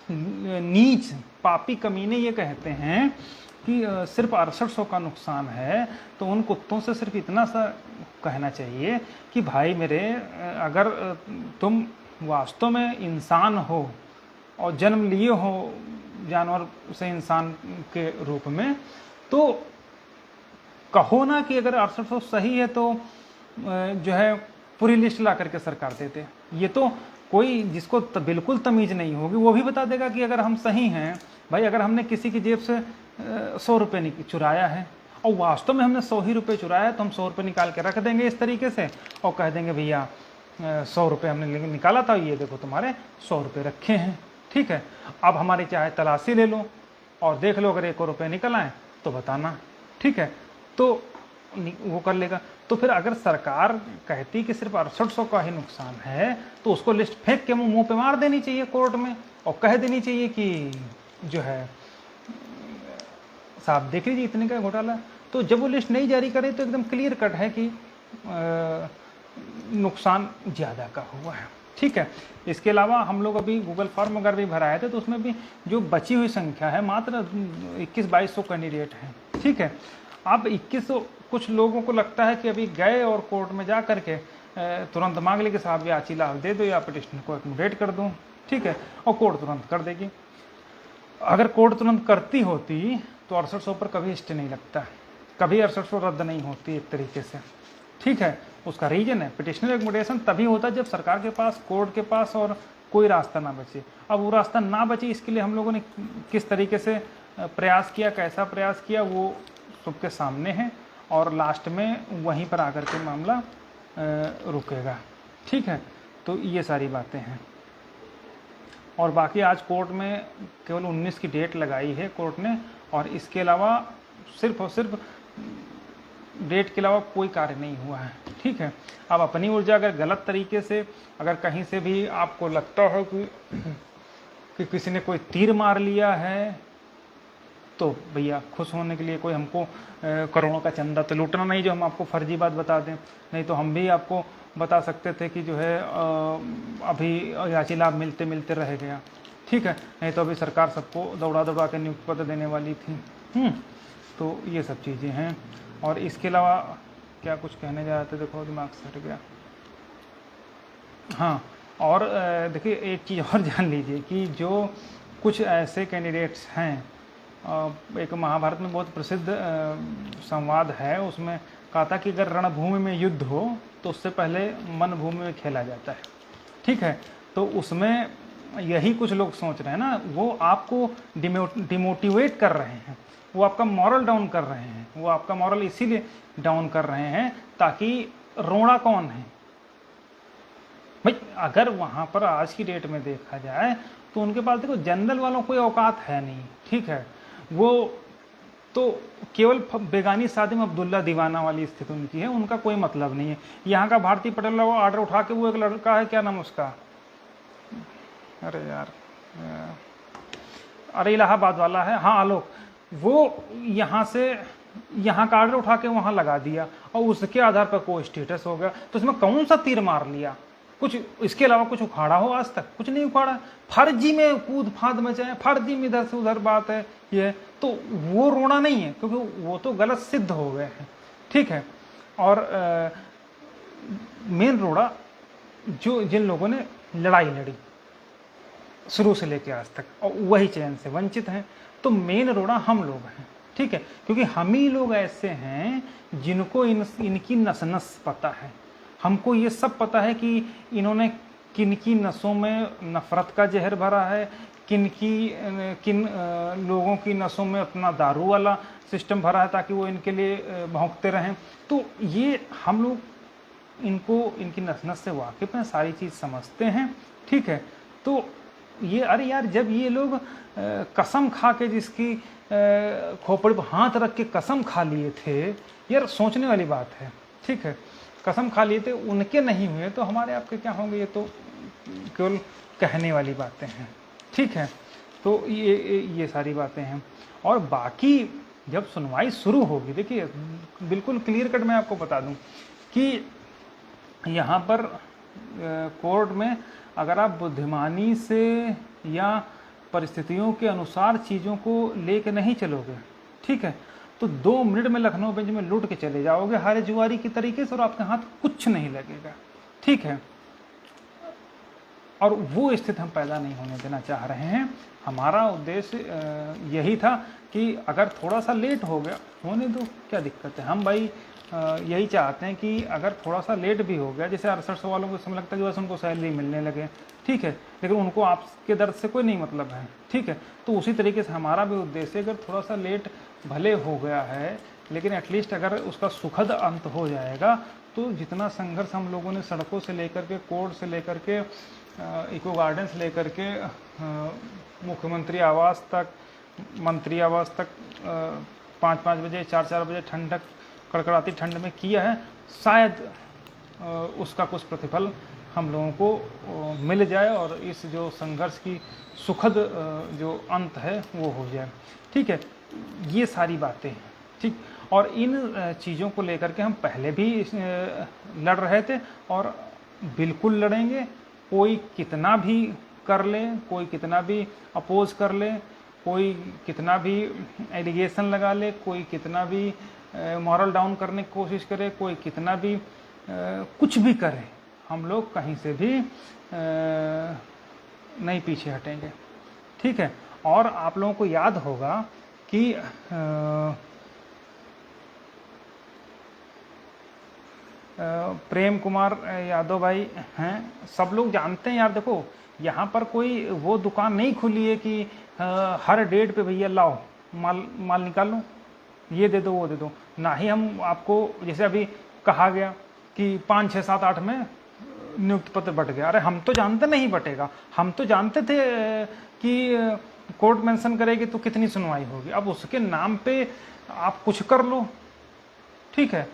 नीच पापी कमीने ये कहते हैं कि सिर्फ 6800 का नुकसान है, तो उन कुत्तों से सिर्फ इतना सा कहना चाहिए कि भाई मेरे, अगर तुम वास्तव में इंसान हो और जन्म लिए हो जानवर से इंसान के रूप में, तो कहो ना कि अगर 6800 सही है तो जो है पूरी लिस्ट ला करके सरकार देते। ये तो कोई जिसको बिल्कुल तमीज़ नहीं होगी वो भी बता देगा कि अगर हम सही हैं, भाई अगर हमने किसी की जेब से 100 रुपये चुराया है और वास्तव में हमने 100 ही रुपये चुराया है, तो हम 100 रुपये निकाल के रख देंगे इस तरीके से और कह देंगे भैया 100 रुपये हमने निकाला था, ये देखो तुम्हारे 100 रुपये रखे हैं, ठीक है। अब हमारी चाहे तलाशी ले लो और देख लो, अगर 1 रुपये निकल आए तो बताना, ठीक है। तो वो कर लेगा। तो फिर अगर सरकार कहती कि सिर्फ 6800 का ही नुकसान है, तो उसको लिस्ट फेंक के मुंह पे मार देनी चाहिए कोर्ट में और कह देनी चाहिए कि जो है साहब देख लीजिए इतने का घोटाला। तो जब वो लिस्ट नहीं जारी करे तो एकदम क्लियर कट है कि नुकसान ज़्यादा का हुआ है, ठीक है। इसके अलावा हम लोग अभी गूगल फॉर्म अगर भी भराए थे तो उसमें भी जो बची हुई संख्या है मात्र 21-2200 कैंडिडेट हैं, ठीक है। अब 2100, कुछ लोगों को लगता है कि अभी गए और कोर्ट में जा करके तुरंत मांग ले कि साहब या चिलाल दे दो या पिटिशन को एकोमोडेट कर दूँ, ठीक है, और कोर्ट तुरंत कर देगी। अगर कोर्ट तुरंत करती होती तो 6800 पर कभी स्टे नहीं लगता, कभी 6800 रद्द नहीं होती एक तरीके से, ठीक है। उसका रीजन है पिटिशनर एकोमोडेशन तभी होता है जब सरकार के पास, कोर्ट के पास और कोई रास्ता ना बचे। अब वो रास्ता ना बचे, इसके लिए हम लोगों ने किस तरीके से प्रयास किया, कैसा प्रयास किया, वो सबके सामने है। और लास्ट में वहीं पर आकर के मामला रुकेगा। ठीक है, तो ये सारी बातें हैं। और बाकी आज कोर्ट में केवल 19 की डेट लगाई है कोर्ट ने, और इसके अलावा सिर्फ और सिर्फ डेट के अलावा कोई कार्य नहीं हुआ है। ठीक है, अब अपनी ऊर्जा अगर गलत तरीके से, अगर कहीं से भी आपको लगता है कि किसी ने कोई तीर मार लिया है, तो भैया खुश होने के लिए कोई हमको करोड़ों का चंदा तो लूटना नहीं जो हम आपको फर्जी बात बता दें। नहीं तो हम भी आपको बता सकते थे कि जो है अभी याची लाभ मिलते मिलते रह गया। ठीक है, नहीं तो अभी सरकार सबको दौड़ा दौड़ा के नियुक्ति पत्र देने वाली थी। तो ये सब चीज़ें हैं। और इसके अलावा क्या कुछ कहने जा रहे थे, देखो दिमाग से हट गया। हाँ, और देखिए एक चीज़ और जान लीजिए कि जो कुछ ऐसे कैंडिडेट्स हैं, एक महाभारत में बहुत प्रसिद्ध संवाद है, उसमें कहा था कि अगर रणभूमि में युद्ध हो तो उससे पहले मन भूमि में खेला जाता है। ठीक है, तो उसमें यही कुछ लोग सोच रहे हैं ना, वो आपको डिमोटिवेट कर रहे हैं, वो आपका मॉरल डाउन कर रहे हैं। वो आपका मॉरल इसीलिए डाउन कर रहे हैं ताकि रोना कौन है भाई। अगर वहाँ पर आज की डेट में देखा जाए तो उनके पास देखो जनरल वालों कोई औकात है नहीं। ठीक है, वो तो केवल बेगानी शादी में अब्दुल्ला दीवाना वाली स्थिति उनकी है, उनका कोई मतलब नहीं है। यहाँ का भारतीय पटेल वो आर्डर उठा के, वो एक लड़का है, क्या नाम उसका, अरे यार, अरे इलाहाबाद वाला है, हाँ आलोक, वो यहाँ से यहाँ का आर्डर उठा के वहाँ लगा दिया और उसके आधार पर कोई स्टेटस हो गया। तो उसमें कौन सा तीर मार लिया, कुछ इसके अलावा कुछ उखाड़ा हो? आज तक कुछ नहीं उखाड़ा। फर्जी में कूद फाद मचाए, फर्जी में इधर से उधर बात है ये, तो वो रोना नहीं है क्योंकि वो तो गलत सिद्ध हो गए हैं। ठीक है, और मेन रोड़ा जो जिन लोगों ने लड़ाई लड़ी शुरू से लेकर आज तक और वही चयन से वंचित हैं, तो मेन रोड़ा हम लोग हैं। ठीक है, क्योंकि हम ही लोग ऐसे हैं जिनको इनकी नस नस पता है। हमको ये सब पता है कि इन्होंने किन की नसों में नफरत का जहर भरा है, किन लोगों की नसों में अपना दारू वाला सिस्टम भरा है ताकि वो इनके लिए भौंकते रहें। तो ये हम लोग इनकी नस नस से वाकिफ़ हैं, सारी चीज़ समझते हैं। ठीक है, तो ये अरे यार, जब ये लोग कसम खा के जिसकी खोपड़ी पर हाथ रख के कसम खा लिए थे, यार सोचने वाली बात है। ठीक है, कसम खा लिए थे, उनके नहीं हुए तो हमारे आपके क्या होंगे, ये तो केवल कहने वाली बातें हैं। ठीक है, तो ये सारी बातें हैं। और बाकी जब सुनवाई शुरू होगी, देखिए बिल्कुल क्लियर कट मैं आपको बता दूं कि यहाँ पर कोर्ट में अगर आप बुद्धिमानी से या परिस्थितियों के अनुसार चीज़ों को लेके नहीं चलोगे, ठीक है, तो 2 मिनट में लखनऊ बेंच में लूट के चले जाओगे हारे जुआरी की तरीके से और आपके हाथ कुछ नहीं लगेगा। ठीक है, और वो स्थिति हम पैदा नहीं होने देना चाह रहे हैं। हमारा उद्देश्य यही था कि अगर थोड़ा सा लेट हो गया, होने दो, क्या दिक्कत है। हम भाई यही चाहते हैं कि अगर थोड़ा सा लेट भी हो गया, जैसे 68 वालों को समय लगता है कि बस उनको सैलरी मिलने लगे, ठीक है, लेकिन उनको आपके दर्द से कोई नहीं मतलब है। ठीक है, तो उसी तरीके से हमारा भी उद्देश्य, अगर थोड़ा सा लेट भले हो गया है लेकिन एटलीस्ट अगर उसका सुखद अंत हो जाएगा, तो जितना संघर्ष हम लोगों ने सड़कों से लेकर के, कोर्ट से लेकर के, इको गार्डन से लेकर के मुख्यमंत्री आवास तक, मंत्री आवास तक 5-5 बजे 4-4 बजे ठंडक कड़कड़ाती ठंड में किया है, शायद उसका कुछ प्रतिफल हम लोगों को मिल जाए और इस जो संघर्ष की सुखद जो अंत है वो हो जाए। ठीक है, ये सारी बातें हैं। ठीक, और इन चीज़ों को लेकर के हम पहले भी लड़ रहे थे और बिल्कुल लड़ेंगे। कोई कितना भी कर ले, कोई कितना भी अपोज कर ले, कोई कितना भी एलिगेशन लगा ले, कोई कितना भी मॉरल डाउन करने की कोशिश करे, कोई कितना भी कुछ भी करे, हम लोग कहीं से भी नहीं पीछे हटेंगे। ठीक है, और आप लोगों को याद होगा कि प्रेम कुमार यादव भाई हैं, सब लोग जानते हैं यार। देखो यहाँ पर कोई वो दुकान नहीं खुली है कि हर डेट पे भैया लाओ माल निकालो, ये दे दो वो दे दो, ना ही हम आपको जैसे अभी कहा गया कि 5 6 7 8 में नियुक्ति पत्र बट गया। अरे हम तो जानते नहीं बटेगा, हम तो जानते थे कि कोर्ट मेंशन करेगी तो कितनी सुनवाई होगी, अब उसके नाम पे आप कुछ कर लो, ठीक है।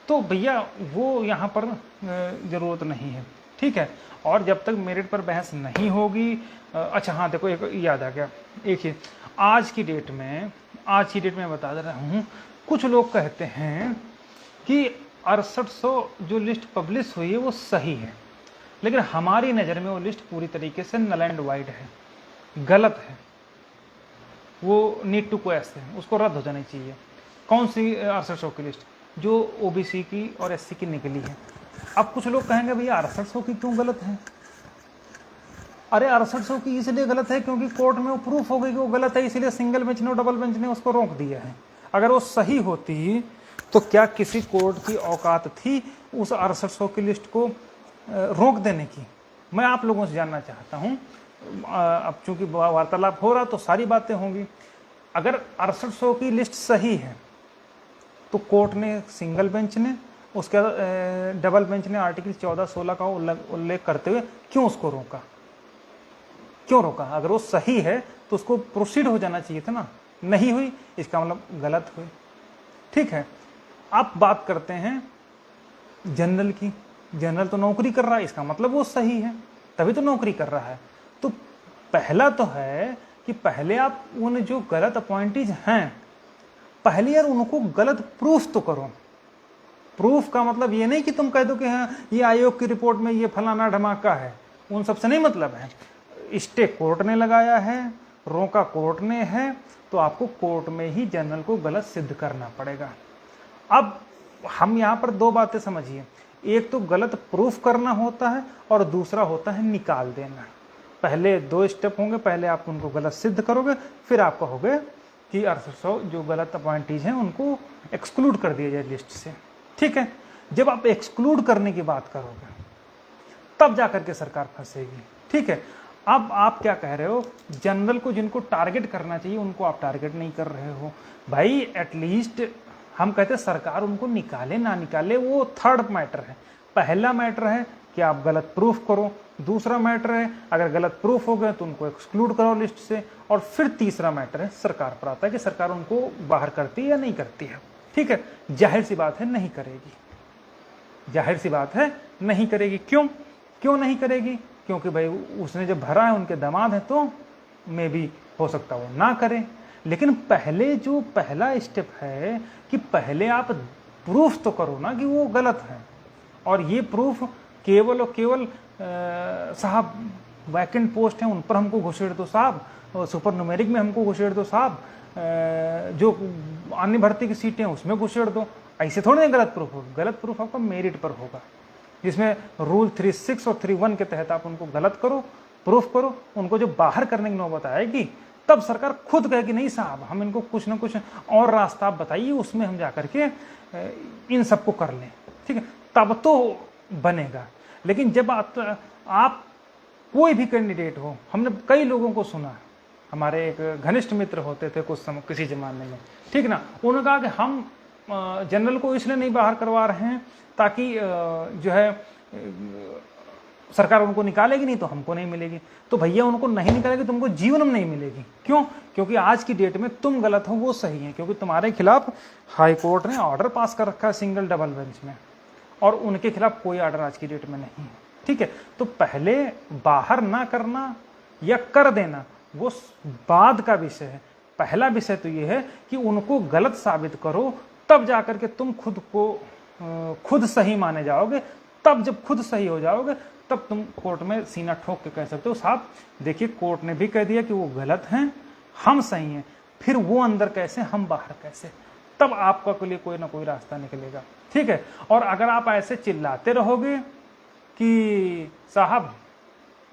तो भैया वो यहाँ पर ज़रूरत नहीं है, ठीक है। और जब तक मेरिट पर बहस नहीं होगी, अच्छा हाँ देखो एक याद आ गया, एक ही आज की डेट में बता दे रहा हूँ, कुछ लोग कहते हैं कि 6800 जो लिस्ट पब्लिश हुई है वो सही है, लेकिन हमारी नज़र में वो लिस्ट पूरी तरीके से नल एंड वाइड है, गलत है, वो नीड टू क्वेश्चन है, उसको रद्द हो जानी चाहिए। कौन सी 6800 की लिस्ट? जो ओबीसी की और एससी की निकली है। अब कुछ लोग कहेंगे भैया 6800 की क्यों गलत है? अरे 6800 की इसलिए गलत है क्योंकि कोर्ट में वो प्रूफ हो गई कि वो गलत है, इसलिए सिंगल बेंच ने और डबल बेंच ने उसको रोक दिया है। अगर वो सही होती तो क्या किसी कोर्ट की औकात थी उस 6800 की लिस्ट को रोक देने की? मैं आप लोगों से जानना चाहता हूँ। अब चूंकि वार्तालाप हो रहा तो सारी बातें होंगी। अगर 6800 की लिस्ट सही है तो कोर्ट ने, सिंगल बेंच ने, उसके डबल बेंच ने आर्टिकल 14-16 का उल्लेख करते हुए क्यों उसको रोका? क्यों रोका? अगर वो सही है तो उसको प्रोसीड हो जाना चाहिए था ना, नहीं हुई, इसका मतलब गलत हुई, ठीक है। आप बात करते हैं जनरल की, जनरल तो नौकरी कर रहा है, इसका मतलब वो सही है, तभी तो नौकरी कर रहा है। तो पहला तो है कि पहले आप उन जो गलत अपॉइंटीज हैं, पहले यार उनको गलत प्रूफ तो करो। प्रूफ का मतलब ये नहीं कि तुम कह दो कि हाँ ये आयोग की रिपोर्ट में ये फलाना धमाका है, उन सबसे नहीं मतलब है। स्टे कोर्ट ने लगाया है, रोका कोर्ट ने है, तो आपको कोर्ट में ही जनरल को गलत सिद्ध करना पड़ेगा। अब हम यहाँ पर दो बातें समझिए, एक तो गलत प्रूफ करना होता है और दूसरा होता है निकाल देना। पहले दो स्टेप होंगे, पहले आप उनको गलत सिद्ध करोगे, फिर आप कहोगे कि 6800 जो गलत अपॉइंटीज हैं उनको एक्सक्लूड कर दिया जाए लिस्ट से, ठीक है। जब आप एक्सक्लूड करने की बात करोगे तब जाकर के सरकार फंसेगी, ठीक है। अब आप क्या कह रहे हो, जनरल को जिनको टारगेट करना चाहिए उनको आप टारगेट नहीं कर रहे हो। भाई एटलीस्ट हम कहते हैं सरकार उनको निकाले ना निकाले वो थर्ड मैटर है। पहला मैटर है कि आप गलत प्रूफ करो, दूसरा मैटर है अगर गलत प्रूफ हो गए तो उनको एक्सक्लूड करो लिस्ट से, और फिर तीसरा मैटर है सरकार पर आता है कि सरकार उनको बाहर करती है या नहीं करती है, ठीक है। जाहिर सी बात है नहीं करेगी, जाहिर सी बात है नहीं करेगी। क्यों नहीं करेगी? क्योंकि भाई उसने जब भरा है, उनके दामाद है, तो मे भी हो सकता वो ना करे। लेकिन पहले जो पहला स्टेप है कि पहले आप प्रूफ तो करो ना कि वो गलत है, और ये प्रूफ केवल और केवल साहब वैकेंट पोस्ट है उन पर हमको घुसेड़ दो साहब, सुपर न्यूमेरिक में हमको घुसेड़ दो साहब, जो अन्य भर्ती की सीटें हैं उसमें घुसेड़ दो, ऐसे थोड़े गलत प्रूफ होगा। गलत प्रूफ आपका मेरिट पर होगा, जिसमें रूल 36 और 31 के तहत आप उनको गलत करो, प्रूफ करो, उनको जो बाहर करने की नौबत आएगी तब सरकार खुद कहेगी नहीं साहब हम इनको कुछ ना कुछ और रास्ता आप बताइए, उसमें हम जाकर के इन सबको कर लें, ठीक है, तब तो बनेगा। लेकिन जब आप कोई भी कैंडिडेट हो, हमने कई लोगों को सुना, हमारे एक घनिष्ठ मित्र होते थे कुछ समय किसी जमाने में, ठीक ना, उन्होंने कहा कि हम जनरल को इसलिए नहीं बाहर करवा रहे हैं ताकि जो है सरकार उनको निकालेगी नहीं तो हमको नहीं मिलेगी। तो भैया उनको नहीं निकालेगी तुमको जीवन में नहीं मिलेगी। क्यों? क्योंकि आज की डेट में तुम गलत हो वो सही है, क्योंकि तुम्हारे खिलाफ हाई कोर्ट ने ऑर्डर पास कर रखा है सिंगल डबल बेंच में, और उनके खिलाफ कोई ऑर्डर आज की डेट में नहीं है, ठीक है। तो पहले बाहर ना करना या कर देना वो बाद का विषय है। पहला विषय तो ये है कि उनको गलत साबित करो, तब जाकर के तुम खुद सही माने जाओगे। तब जब खुद सही हो जाओगे तब तुम कोर्ट में सीना ठोक के कह सकते हो साहब देखिए कोर्ट ने भी कह दिया कि वो गलत हैं, हम सही हैं, फिर वो अंदर कैसे हम बाहर कैसे, तब आपका लिए कोई ना कोई रास्ता निकलेगा, ठीक है। और अगर आप ऐसे चिल्लाते रहोगे कि साहब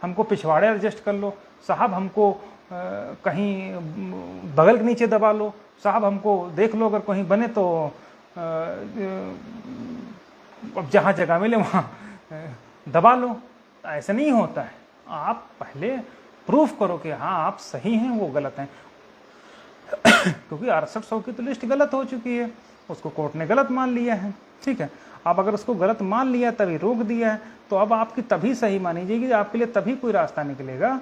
हमको पिछवाड़े एडजस्ट कर लो, साहब हमको कहीं बगल के नीचे दबा लो, साहब हमको देख लो अगर कहीं बने तो अब जहाँ जगह मिले वहाँ दबा लो, ऐसा नहीं होता है। आप पहले प्रूफ करो कि हाँ आप सही हैं वो गलत हैं। क्योंकि 6800 की तो लिस्ट गलत हो चुकी है, उसको कोर्ट ने गलत मान लिया है। ठीक है, अब अगर उसको गलत मान लिया तभी रोक दिया है, तो अब आपकी तभी सही मानी जाएगी, आपके लिए तभी कोई रास्ता निकलेगा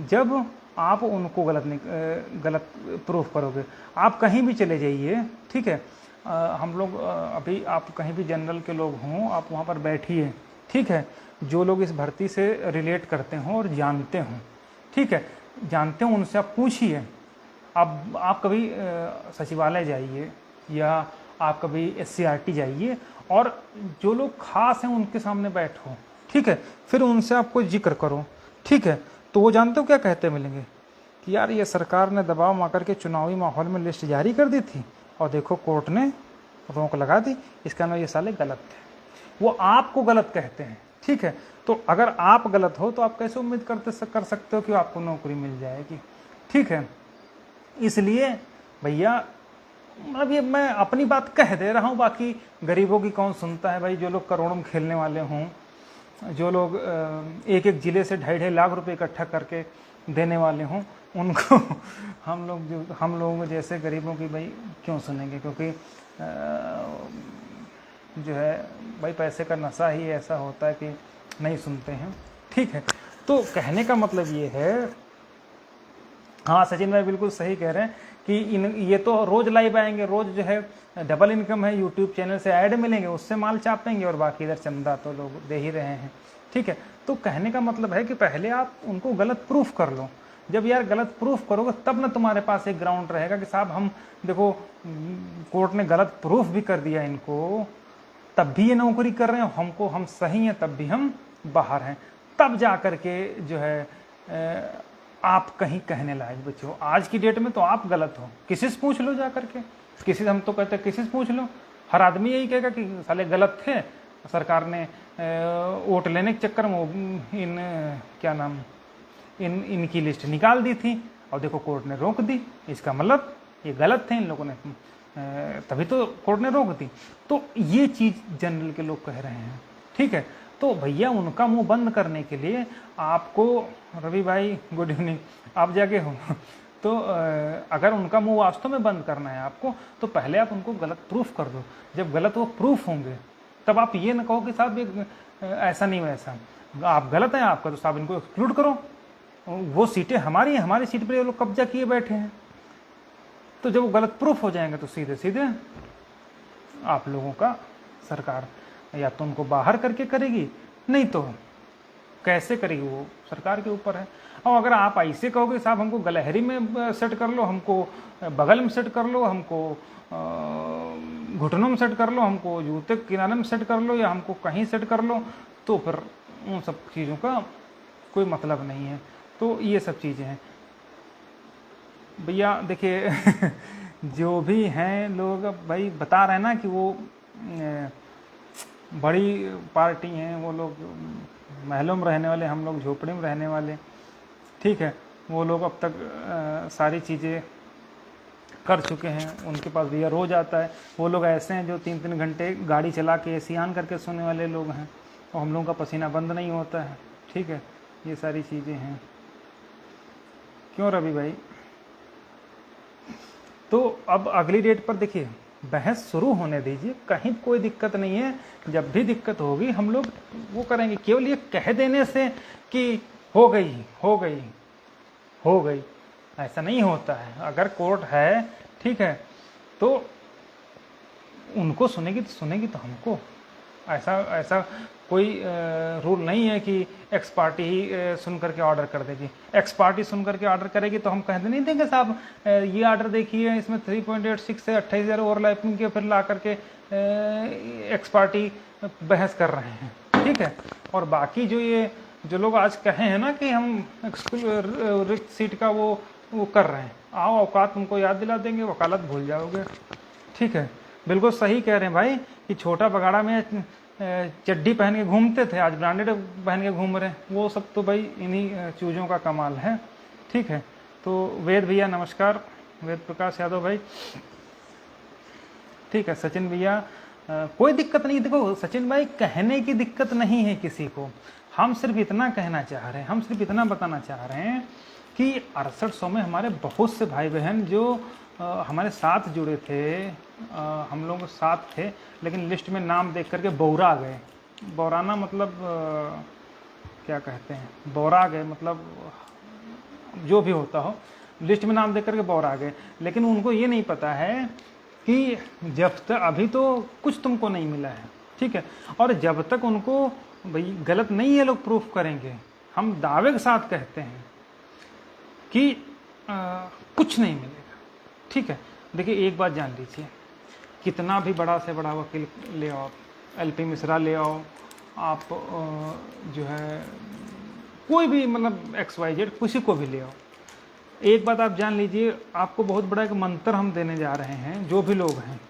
जब आप उनको गलत प्रूफ करोगे। आप कहीं भी चले जाइए, ठीक है, हम लोग अभी आप कहीं भी जनरल के लोग हों, आप वहाँ पर बैठिए, ठीक है, जो लोग इस भर्ती से रिलेट करते हों और जानते हों, ठीक है, जानते हो, उनसे आप पूछिए। आप कभी सचिवालय जाइए या आप कभी SCRT जाइए और जो लोग खास हैं उनके सामने बैठो, ठीक है, फिर उनसे आप कोई जिक्र करो, ठीक है, तो वो जानते हो क्या कहते मिलेंगे कि यार ये सरकार ने दबाव में आकर के चुनावी माहौल में लिस्ट जारी कर दी थी और देखो कोर्ट ने रोक लगा दी, इसका नाम ये साले गलत थे। वो आपको गलत कहते हैं, ठीक है, तो अगर आप गलत हो तो आप कैसे उम्मीद कर सकते हो कि आपको नौकरी मिल जाएगी। ठीक है, इसलिए भैया मतलब ये मैं अपनी बात कह दे रहा हूँ, बाकी गरीबों की कौन सुनता है भाई। जो लोग करोड़ों में खेलने वाले हों, जो लोग एक एक ज़िले से 2.5 लाख रुपए इकट्ठा करके देने वाले हों, उनको हम लोगों जैसे गरीबों की भाई क्यों सुनेंगे, क्योंकि जो है भाई पैसे का नशा ही ऐसा होता है कि नहीं सुनते हैं। ठीक है, तो कहने का मतलब ये है, हाँ सचिन भाई बिल्कुल सही कह रहे हैं कि ये तो रोज़ लाइव आएंगे, रोज़ जो है डबल इनकम है, यूट्यूब चैनल से ऐड मिलेंगे, उससे माल चापेंगे और बाकी इधर चंदा तो लोग दे ही रहे हैं। ठीक है, तो कहने का मतलब है कि पहले आप उनको गलत प्रूफ कर लो। जब यार गलत प्रूफ करोगे तब ना तुम्हारे पास एक ग्राउंड रहेगा कि साहब हम देखो कोर्ट ने गलत प्रूफ भी कर दिया इनको, तब भी ये नौकरी कर रहे हैं, हमको हम सही हैं तब भी हम बाहर हैं, तब जा कर के जो है आप कहीं कहने लायक बचे हो। आज की डेट में तो आप गलत हो, किसी से पूछ लो जा करके, किसी से, हम तो कहते हैं किसी से पूछ लो, हर आदमी यही कहेगा कि साले गलत थे, सरकार ने वोट लेने के चक्कर में इनकी लिस्ट निकाल दी थी और देखो कोर्ट ने रोक दी, इसका मतलब ये गलत थे इन लोगों ने, तभी तो कोर्ट ने रोक दी। तो ये चीज़ जनरल के लोग कह रहे हैं। ठीक है, तो भैया उनका मुंह बंद करने के लिए आपको, रवि भाई गुड इवनिंग, आप जाके हो तो अगर उनका मुंह वास्तव में बंद करना है आपको, तो पहले आप उनको गलत प्रूफ कर दो। जब गलत वो प्रूफ होंगे तब आप ये ना कहो कि साहब ऐसा नहीं वैसा, आप गलत हैं आपका, तो साहब इनको एक्सक्लूड करो, वो सीटें हमारी हैं, हमारी सीट पर ये लोग कब्जा किए बैठे हैं। तो जब वो गलत प्रूफ हो जाएंगे तो सीधे सीधे आप लोगों का सरकार या तो उनको बाहर करके करेगी, नहीं तो कैसे करेगी वो सरकार के ऊपर है। और अगर आप ऐसे कहोगे साहब हमको गलहरी में सेट कर लो, हमको बगल में सेट कर लो, हमको घुटनों में सेट कर लो, हमको जूते किनारे में सेट कर लो, या हमको कहीं सेट कर लो, तो फिर उन सब चीज़ों का कोई मतलब नहीं है। तो ये सब चीज़ें हैं भैया। देखिए जो भी हैं लोग भाई बता रहे हैं ना कि वो बड़ी पार्टी हैं, वो लोग महलों में रहने वाले, हम लोग झोपड़ी में रहने वाले। ठीक है, वो लोग अब तक सारी चीज़ें कर चुके हैं, उनके पास भैया रोज़ आता है। वो लोग ऐसे हैं जो 3-3 घंटे गाड़ी चला के AC ऑन करके सोने वाले लोग हैं, और हम लोगों का पसीना बंद नहीं होता है। ठीक है, ये सारी चीज़ें हैं। क्यों रवि भाई? तो अब अगली डेट पर देखिए बहस शुरू होने दीजिए, कहीं कोई दिक्कत नहीं है। जब भी दिक्कत होगी हम लोग वो करेंगे। केवल ये कह देने से कि हो गई ऐसा नहीं होता है। अगर कोर्ट है, ठीक है, तो उनको सुनेगी तो हमको। ऐसा कोई रूल नहीं है कि एक्स पार्टी ही सुन करके ऑर्डर कर देगी। एक्स पार्टी सुन करके ऑर्डर करेगी तो हम कहते नहीं देंगे साहब ये ऑर्डर देखिए, इसमें 3.86 से 28,000 ओवरलैपिंग के, फिर ला करके एक्स पार्टी बहस कर रहे हैं। ठीक है, और बाकी जो लोग आज कहे हैं ना कि हम रिक्त सीट का वो कर रहे हैं, आओ औकात तुमको याद दिला देंगे, वकालत भूल जाओगे। ठीक है, बिल्कुल सही कह रहे हैं भाई कि छोटा बगाड़ा में चड्डी पहन के घूमते थे, आज ब्रांडेड पहन के घूम रहे हैं। वो सब तो भाई इन्हीं चीज़ों का कमाल है। ठीक है, तो वेद भैया नमस्कार, वेद प्रकाश यादव भाई। ठीक है, सचिन भैया कोई दिक्कत नहीं। देखो सचिन भाई, कहने की दिक्कत नहीं है किसी को, हम सिर्फ इतना कहना चाह रहे हैं, हम सिर्फ इतना बताना चाह रहे हैं कि 6800 में हमारे बहुत से भाई बहन जो हमारे साथ जुड़े थे, हम लोग साथ थे, लेकिन लिस्ट में नाम देख करके बौरा गए। बौराना मतलब क्या कहते हैं, बौरा गए मतलब जो भी होता हो, लिस्ट में नाम देख करके बौरा गए। लेकिन उनको ये नहीं पता है कि जब तक अभी तो कुछ तुमको नहीं मिला है, ठीक है, और जब तक उनको भाई गलत नहीं है लोग प्रूफ करेंगे, हम दावे के साथ कहते हैं कि कुछ नहीं मिलेगा, ठीक है। देखिए एक बात जान लीजिए, कितना भी बड़ा से बड़ा वकील ले आओ, एलपी मिश्रा ले आओ आप, जो है कोई भी मतलब XYZ किसी को भी ले आओ, एक बात आप जान लीजिए, आपको बहुत बड़ा एक मंत्र हम देने जा रहे हैं जो भी लोग हैं,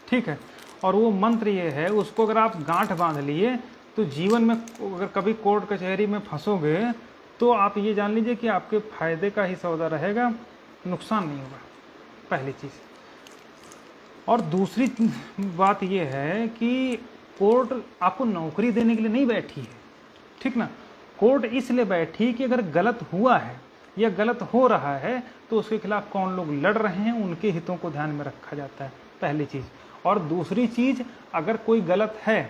ठीक है। और वो मंत्र ये है, उसको अगर आप गांठ बांध लिए तो जीवन में अगर कभी कोर्ट कचहरी में फंसोगे तो आप ये जान लीजिए कि आपके फायदे का ही सौदा रहेगा, नुकसान नहीं होगा, पहली चीज़। और दूसरी बात ये है कि कोर्ट आपको नौकरी देने के लिए नहीं बैठी है, ठीक ना। कोर्ट इसलिए बैठी कि अगर गलत हुआ है या गलत हो रहा है तो उसके खिलाफ कौन लोग लड़ रहे हैं, उनके हितों को ध्यान में रखा जाता है, पहली चीज़। और दूसरी चीज़, अगर कोई गलत है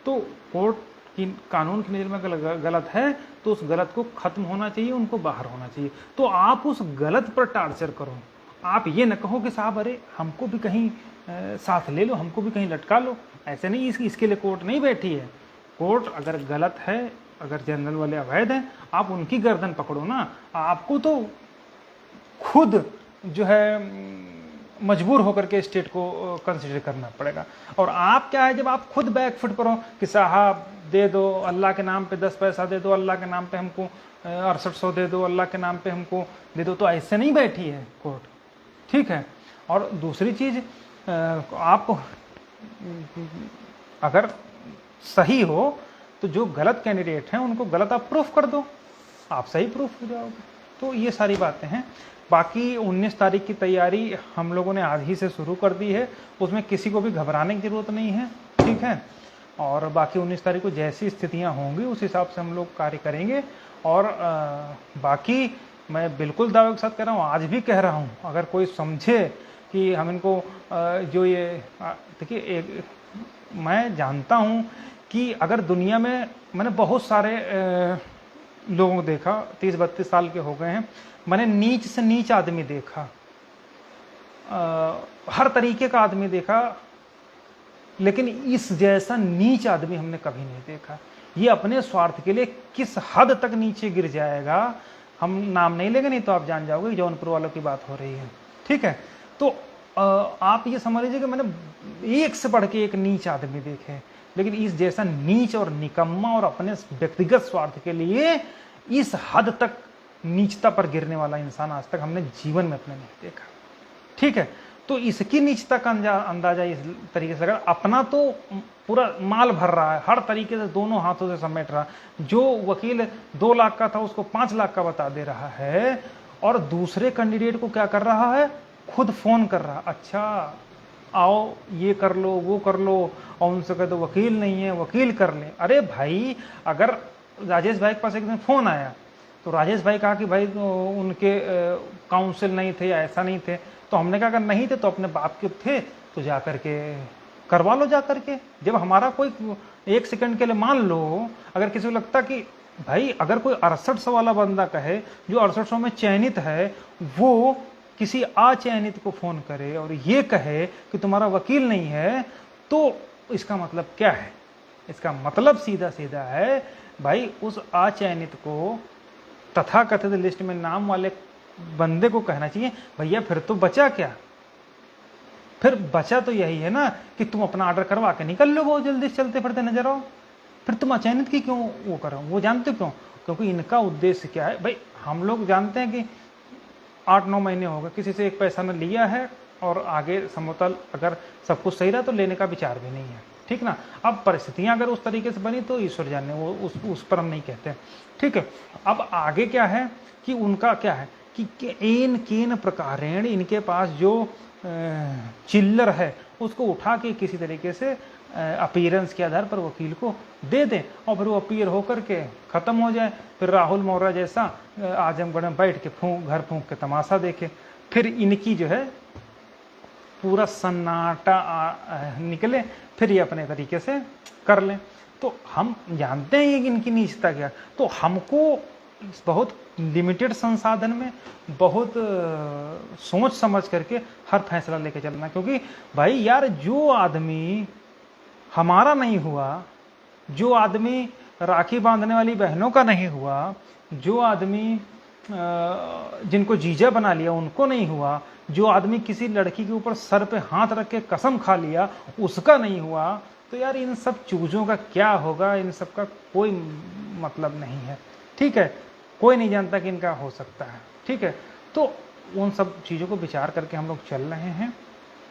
तो कोर्ट की कानून की नज़र में अगर गलत है तो उस गलत को ख़त्म होना चाहिए, उनको बाहर होना चाहिए। तो आप उस गलत पर टार्चर करो, आप ये न कहो कि साहब अरे हमको भी कहीं साथ ले लो, हमको भी कहीं लटका लो, ऐसे नहीं। इसके लिए कोर्ट नहीं बैठी है। कोर्ट अगर गलत है, अगर जनरल वाले अवैध हैं, आप उनकी गर्दन पकड़ो ना। आपको तो खुद जो है मजबूर होकर के स्टेट को कंसिडर करना पड़ेगा। और आप क्या है, जब आप खुद बैकफुट पर हो कि साहब दे दो अल्लाह के नाम पे 10 पैसा दे दो, अल्लाह के नाम पे हमको 6800 दे दो, अल्लाह के नाम पे हमको दे दो, तो ऐसे नहीं बैठी है कोर्ट, ठीक है। और दूसरी चीज़, आप अगर सही हो तो जो गलत कैंडिडेट हैं उनको गलत आप प्रूफ कर दो, आप सही प्रूफ हो जाओगे। तो ये सारी बातें हैं। बाकी 19 तारीख की तैयारी हम लोगों ने आज ही से शुरू कर दी है, उसमें किसी को भी घबराने की ज़रूरत नहीं है, ठीक है। और बाकी 19 तारीख को जैसी स्थितियां होंगी उस हिसाब से हम लोग कार्य करेंगे। और बाकी मैं बिल्कुल दावे के साथ कह रहा हूँ, आज भी कह रहा हूँ, अगर कोई समझे कि हम इनको जो ये देखिए, मैं जानता हूँ कि अगर दुनिया में मैंने बहुत सारे लोगों को देखा, 30-32 साल के हो गए हैं, मैंने नीच से नीच आदमी देखा, हर तरीके का आदमी देखा, लेकिन इस जैसा नीच आदमी हमने कभी नहीं देखा। ये अपने स्वार्थ के लिए किस हद तक नीचे गिर जाएगा, हम नाम नहीं लेंगे, नहीं तो आप जान जाओगे जौनपुर वालों की बात हो रही है, ठीक है। तो आप ये समझ लीजिए कि मैंने एक से बढ़ के एक नीच आदमी देखे, लेकिन इस जैसा नीच और निकम्मा और अपने व्यक्तिगत स्वार्थ के लिए इस हद तक नीचता पर गिरने वाला इंसान आज तक हमने जीवन में अपने नहीं देखा, ठीक है। तो इसकी नीचता का अंदाजा इस तरीके से, अगर अपना तो पूरा माल भर रहा है, हर तरीके से दोनों हाथों से समेट रहा, जो वकील 2 लाख का था उसको 5 लाख का बता दे रहा है, और दूसरे कैंडिडेट को क्या कर रहा है, खुद फोन कर रहा, अच्छा आओ ये कर लो वो कर लो, और उनसे कह दो वकील नहीं है, वकील कर ले। अरे भाई, अगर राजेश भाई के पास एक दिन फोन आया तो राजेश भाई कहा कि भाई उनके काउंसिल नहीं थे या ऐसा नहीं थे, तो हमने कहा अगर नहीं थे तो अपने बाप के थे तो जा करके करवा लो, जा करके। जब हमारा कोई 1 सेकंड के लिए, मान लो अगर किसी को लगता कि भाई अगर कोई 6800 वाला बंदा कहे, जो 6800 में चयनित है, वो किसी अचयनित को फोन करे और ये कहे कि तुम्हारा वकील नहीं है, तो इसका मतलब क्या है? इसका मतलब सीधा सीधा है भाई, उस अचयनित को तथाकथित लिस्ट में नाम वाले बंदे को कहना चाहिए भैया फिर तो बचा क्या, फिर बचा तो यही है ना कि तुम अपना ऑर्डर करवा के निकल लो, बहुत जल्दी चलते फिरते नजर आओ, फिर तुम अचयनित की क्यों वो करो? वो जानते क्यों? क्योंकि इनका उद्देश्य क्या है भाई, हम लोग जानते हैं कि 8-9 महीने हो गए, किसी से 1 पैसा न लिया है, और आगे समतल अगर सब कुछ सही रहा तो लेने का विचार भी नहीं है, ठीक ना। अब परिस्थितियां अगर उस तरीके से बनी तो ईश्वर जाने, वो उस पर हम नहीं कहते, ठीक है। अब आगे क्या है कि उनका क्या है कि केन केन प्रकारेण इनके पास जो चिल्लर है उसको उठा के किसी तरीके से अपीयरेंस के आधार पर वकील को दे दें और फिर वो अपीयर होकर के ख़त्म हो जाए। फिर राहुल मौर्य जैसा आजमगढ़ में बैठ के घर फूंक के तमाशा देखे, फिर इनकी जो है पूरा सन्नाटा निकले, फिर ये अपने तरीके से कर लें। तो हम जानते हैं कि इनकी नीचता क्या, तो हमको बहुत लिमिटेड संसाधन में बहुत सोच समझ करके हर फैसला लेके चलना। क्योंकि भाई यार, जो आदमी हमारा नहीं हुआ, जो आदमी राखी बांधने वाली बहनों का नहीं हुआ, जो आदमी जिनको जीजा बना लिया उनको नहीं हुआ, जो आदमी किसी लड़की के ऊपर सर पे हाथ रख के कसम खा लिया उसका नहीं हुआ, तो यार इन सब चूजों का क्या होगा, इन सब का कोई मतलब नहीं है। ठीक है, कोई नहीं जानता कि इनका हो सकता है। ठीक है, तो उन सब चीज़ों को विचार करके हम लोग चल रहे हैं।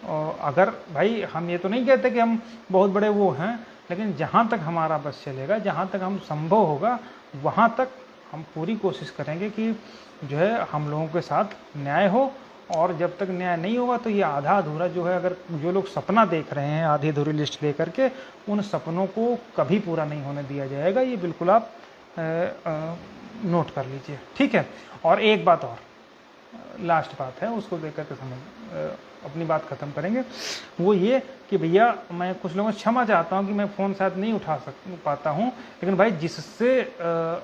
और अगर भाई हम ये तो नहीं कहते कि हम बहुत बड़े वो हैं, लेकिन जहाँ तक हमारा बस चलेगा, जहाँ तक हम संभव होगा, वहाँ तक हम पूरी कोशिश करेंगे कि जो है हम लोगों के साथ न्याय हो। और जब तक न्याय नहीं होगा तो ये आधा अधूरा जो है, अगर जो लोग सपना देख रहे हैं आधी अधूरी लिस्ट लेकर के, उन सपनों को कभी पूरा नहीं होने दिया जाएगा। ये बिल्कुल आप नोट कर लीजिए। ठीक है, और एक बात और, लास्ट बात है, उसको देख करके अपनी बात ख़त्म करेंगे। वो ये कि भैया, मैं कुछ लोगों से क्षमा चाहता हूँ कि मैं फ़ोन शायद नहीं उठा पाता हूँ, लेकिन भाई जिससे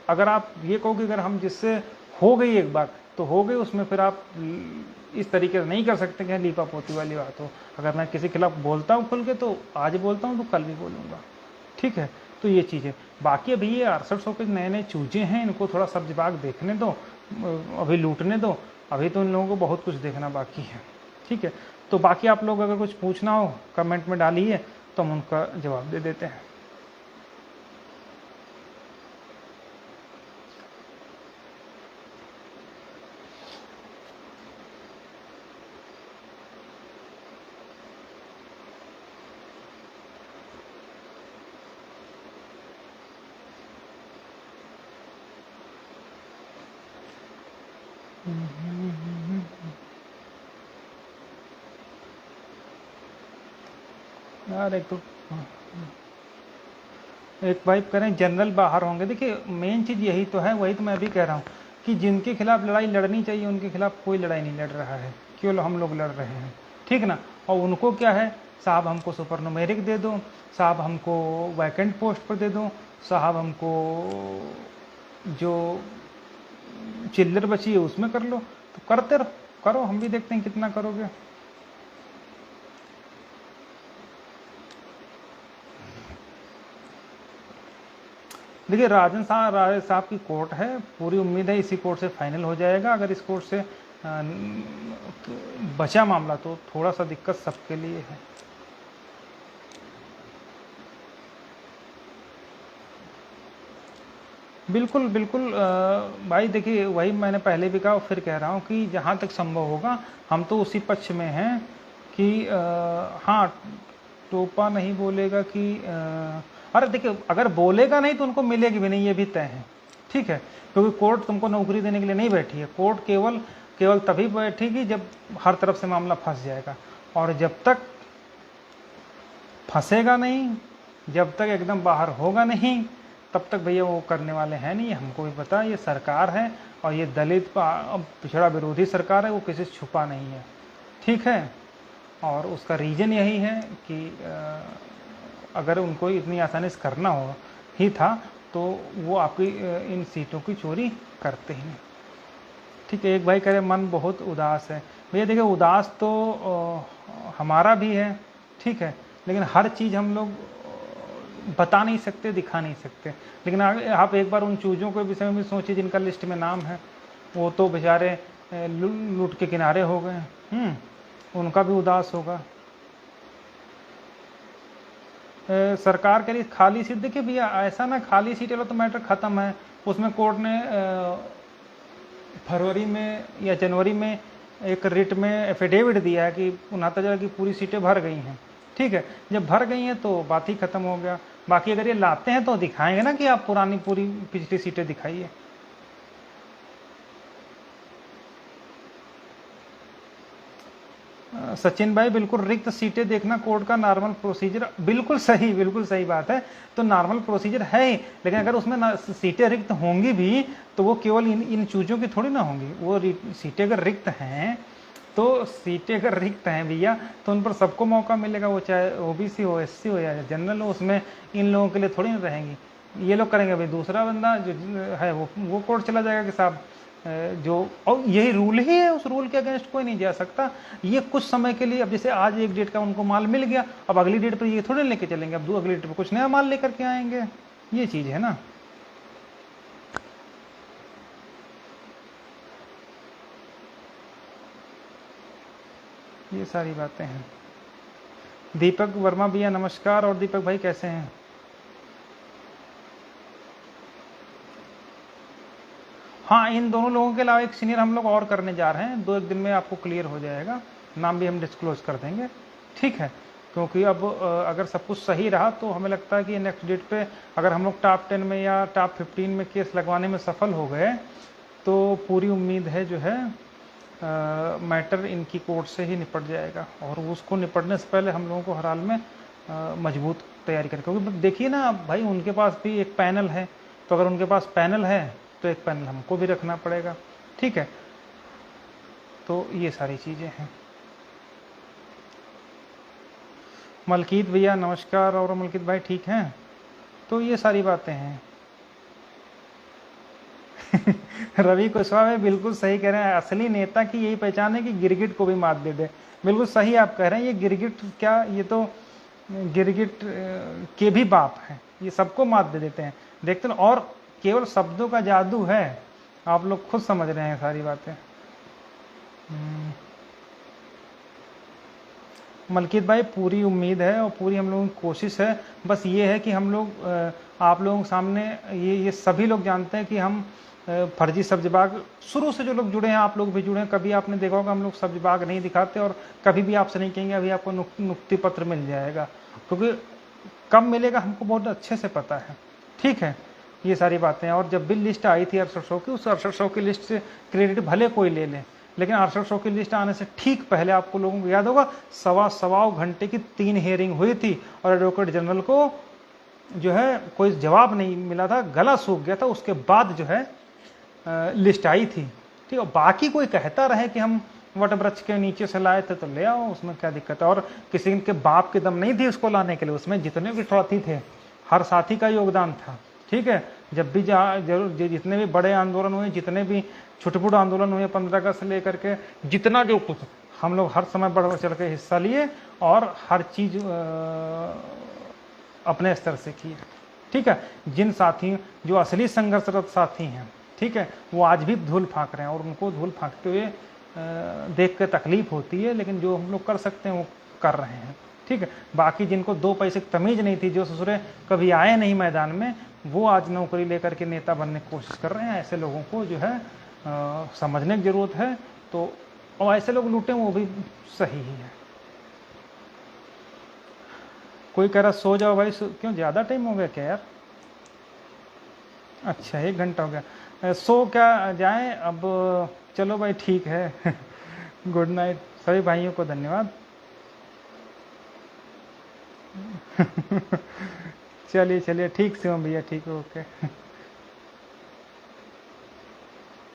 अगर आप ये कहो कि अगर हम जिससे हो गई एक बार तो हो गई, उसमें फिर आप इस तरीके से नहीं कर सकते कि लीपा पोती वाली बात हो। अगर मैं किसी के खिलाफ बोलता हूँ खुल के, तो आज बोलता हूँ तो कल भी बोलूँगा। ठीक है, तो ये चीज़ है। बाकी अभी ये 6800 के नए नए चूजे हैं, इनको थोड़ा सब्ज बाग देखने दो, अभी लूटने दो, अभी तो इन लोगों को बहुत कुछ देखना बाकी है। ठीक है, तो बाकी आप लोग अगर कुछ पूछना हो कमेंट में डालिए, तो हम उनका जवाब दे देते हैं। यार एक वाइप करें, जनरल बाहर होंगे। देखिए मेन चीज़ यही तो है, वही तो मैं अभी कह रहा हूँ कि जिनके खिलाफ लड़ाई लड़नी चाहिए उनके खिलाफ कोई लड़ाई नहीं लड़ रहा है, केवल हम लोग लड़ रहे हैं। ठीक ना, और उनको क्या है, साहब हमको सुपर न्यूमेरिक दे दो, साहब हमको वैकेंट पोस्ट पर दे दो, साहब हमको जो चिल्लर बची है उसमें कर लो। तो करते रहो, करो, हम भी देखते हैं कितना करोगे। देखिए राजन साहब की कोर्ट है, पूरी उम्मीद है इसी कोर्ट से फाइनल हो जाएगा। अगर इस कोर्ट से बचा मामला तो थोड़ा सा दिक्कत सबके लिए है। बिल्कुल बिल्कुल भाई, देखिए वही मैंने पहले भी कहा, फिर कह रहा हूँ कि जहाँ तक संभव होगा हम तो उसी पक्ष में हैं कि हाँ, टोपा नहीं बोलेगा कि अरे देखिए, अगर बोलेगा नहीं तो उनको मिलेगी भी नहीं, ये भी तय है। ठीक है, क्योंकि कोर्ट तुमको नौकरी देने के लिए नहीं बैठी है। कोर्ट केवल तभी बैठेगी जब हर तरफ से मामला फंस जाएगा, और जब तक फंसेगा नहीं, जब तक एकदम बाहर होगा नहीं, तब तक भैया वो करने वाले हैं नहीं। हमको भी पता है ये सरकार है, और ये दलित पिछड़ा विरोधी सरकार है, वो किसी से छुपा नहीं है। ठीक है, और उसका रीज़न यही है कि अगर उनको इतनी आसानी से करना हो ही था तो वो आपकी इन सीटों की चोरी करते ही नहीं। ठीक है, एक भाई कह रहे मन बहुत उदास है। भैया देखिए, उदास तो हमारा भी है। ठीक है, लेकिन हर चीज़ हम लोग बता नहीं सकते, दिखा नहीं सकते। लेकिन आप एक बार उन चूज़ों के विषय में भी सोचिए जिनका लिस्ट में नाम है, वो तो बेचारे लूट के किनारे हो गए। उनका भी उदास होगा। सरकार के लिए खाली सीट, देखिए भैया ऐसा ना, खाली सीट वाला तो मैटर ख़त्म है। उसमें कोर्ट ने फरवरी में या जनवरी में एक रिट में एफिडेविट दिया है कि 69 की पूरी सीटें भर गई हैं। ठीक है, जब भर गई हैं तो बात ही ख़त्म हो गया। बाकी अगर ये लाते हैं तो दिखाएंगे ना कि आप पुरानी पूरी पिछली सीटें दिखाइए। सचिन भाई बिल्कुल रिक्त सीटें देखना कोर्ट का नॉर्मल प्रोसीजर, बिल्कुल सही बात है। तो नॉर्मल प्रोसीजर है ही, लेकिन अगर उसमें सीटें रिक्त होंगी भी तो वो केवल इन चीज़ों की थोड़ी ना होंगी। वो सीटें अगर रिक्त हैं तो सीटें अगर रिक्त हैं भैया तो उन पर सबको मौका मिलेगा, वो चाहे ओबीसी हो, एससी हो या जनरल हो, उसमें इन लोगों के लिए थोड़ी ना रहेंगी। ये लोग करेंगे भाई, दूसरा बंदा जो है वो कोर्ट चला जाएगा कि साहब जो, और यही रूल ही है, उस रूल के अगेंस्ट कोई नहीं जा सकता। ये कुछ समय के लिए, अब जैसे आज एक डेट का उनको माल मिल गया, अब अगली डेट पर ये थोड़े लेके चलेंगे, अब अगली डेट पर कुछ नया माल लेकर के आएंगे। ये चीज़ है ना। ये सारी बातें हैं। दीपक वर्मा भैया नमस्कार। और दीपक भाई कैसे हैं? हाँ, इन दोनों लोगों के अलावा एक सीनियर हम लोग और करने जा रहे हैं, 2-1 दिन में आपको क्लियर हो जाएगा, नाम भी हम डिस्क्लोज कर देंगे, ठीक है। क्योंकि अब अगर सब कुछ सही रहा तो हमें लगता है कि नेक्स्ट डेट पे अगर हम लोग टॉप 10 में या टॉप 15 में केस लगवाने में सफल हो गए तो पूरी उम्मीद है जो है मैटर इनकी कोर्ट से ही निपट जाएगा। और उसको निपटने से पहले हम लोगों को हर हाल में मजबूत तैयारी करें, क्योंकि देखिए ना भाई, उनके पास भी एक पैनल है, तो अगर उनके पास पैनल है तो एक पैनल हमको भी रखना पड़ेगा, ठीक है। तो ये सारी चीज़ें हैं। मलकीत भैया नमस्कार। और मलकीत भाई ठीक हैं? तो ये सारी बातें हैं। रवि कुशवाहा बिल्कुल सही कह रहे हैं, असली नेता की यही पहचान है कि गिरगिट को भी मात दे दे। बिल्कुल सही आप कह रहे हैं। ये गिरगिट क्या, ये तो गिरगिट के भी बाप हैं, ये सबको मात दे देते हैं, देखते ना। और केवल शब्दों का जादू है, आप लोग खुद समझ रहे हैं सारी बातें। मलकीत भाई पूरी उम्मीद है और पूरी हम लोगों की कोशिश है। बस ये है कि हम लोग आप लोगों के सामने ये सभी लोग जानते हैं कि हम फर्जी सब्जी बाग, शुरू से जो लोग जुड़े हैं, आप लोग भी जुड़े हैं, कभी आपने देखा होगा हम लोग सब्जी बाग नहीं दिखाते और कभी भी आपसे नहीं कहेंगे अभी आपको मुक्ति पत्र मिल जाएगा, क्योंकि कब मिलेगा हमको बहुत अच्छे से पता है, ठीक है। ये सारी बातें। और जब भी लिस्ट आई थी अरशद शो की, उस अरशद शो की लिस्ट से क्रेडिट भले कोई ले लें, लेकिन अरशद शो की लिस्ट आने से ठीक पहले आपको लोगों को याद होगा सवा घंटे की 3 हियरिंग हुई थी और एडवोकेट जनरल को जो है कोई जवाब नहीं मिला था, गला सूख गया था, उसके बाद जो है लिस्ट आई थी, ठीक है। बाकी कोई कहता रहे कि हम वट वृक्ष के नीचे से लाए थे तो ले आओ, उसमें क्या दिक्कत है। और किसी के बाप के दम नहीं थी उसको लाने के लिए, उसमें जितने भी साथी थे हर साथी का योगदान था, ठीक है। जब भी जितने भी बड़े आंदोलन हुए, जितने भी छुटपुट आंदोलन हुए 15 अगस्त से लेकर के जितना जो कुछ, हम लोग हर समय बढ़ चढ़ के हिस्सा लिए और हर चीज अपने स्तर से की, ठीक है। जिन साथी जो असली संघर्षरत साथी हैं, ठीक है, वो आज भी धूल फाँक रहे हैं और उनको धूल फाँकते हुए देख के तकलीफ होती है, लेकिन जो हम लोग कर सकते हैं वो कर रहे हैं, ठीक है। बाकी जिनको 2 पैसे की तमीज नहीं थी, जो ससुरे कभी आए नहीं मैदान में, वो आज नौकरी लेकर के नेता बनने की कोशिश कर रहे हैं। ऐसे लोगों को जो है समझने की जरूरत है। तो और ऐसे लोग लूटें वो भी सही ही है। कोई कह रहा सो जाओ भाई, क्यों ज़्यादा टाइम हो गया क्या यार? अच्छा 1 घंटा हो गया, सो क्या जाएं अब? चलो भाई ठीक है। गुड नाइट सभी भाइयों को, धन्यवाद। चलिए ठीक से हो भैया, ठीक है, ओके।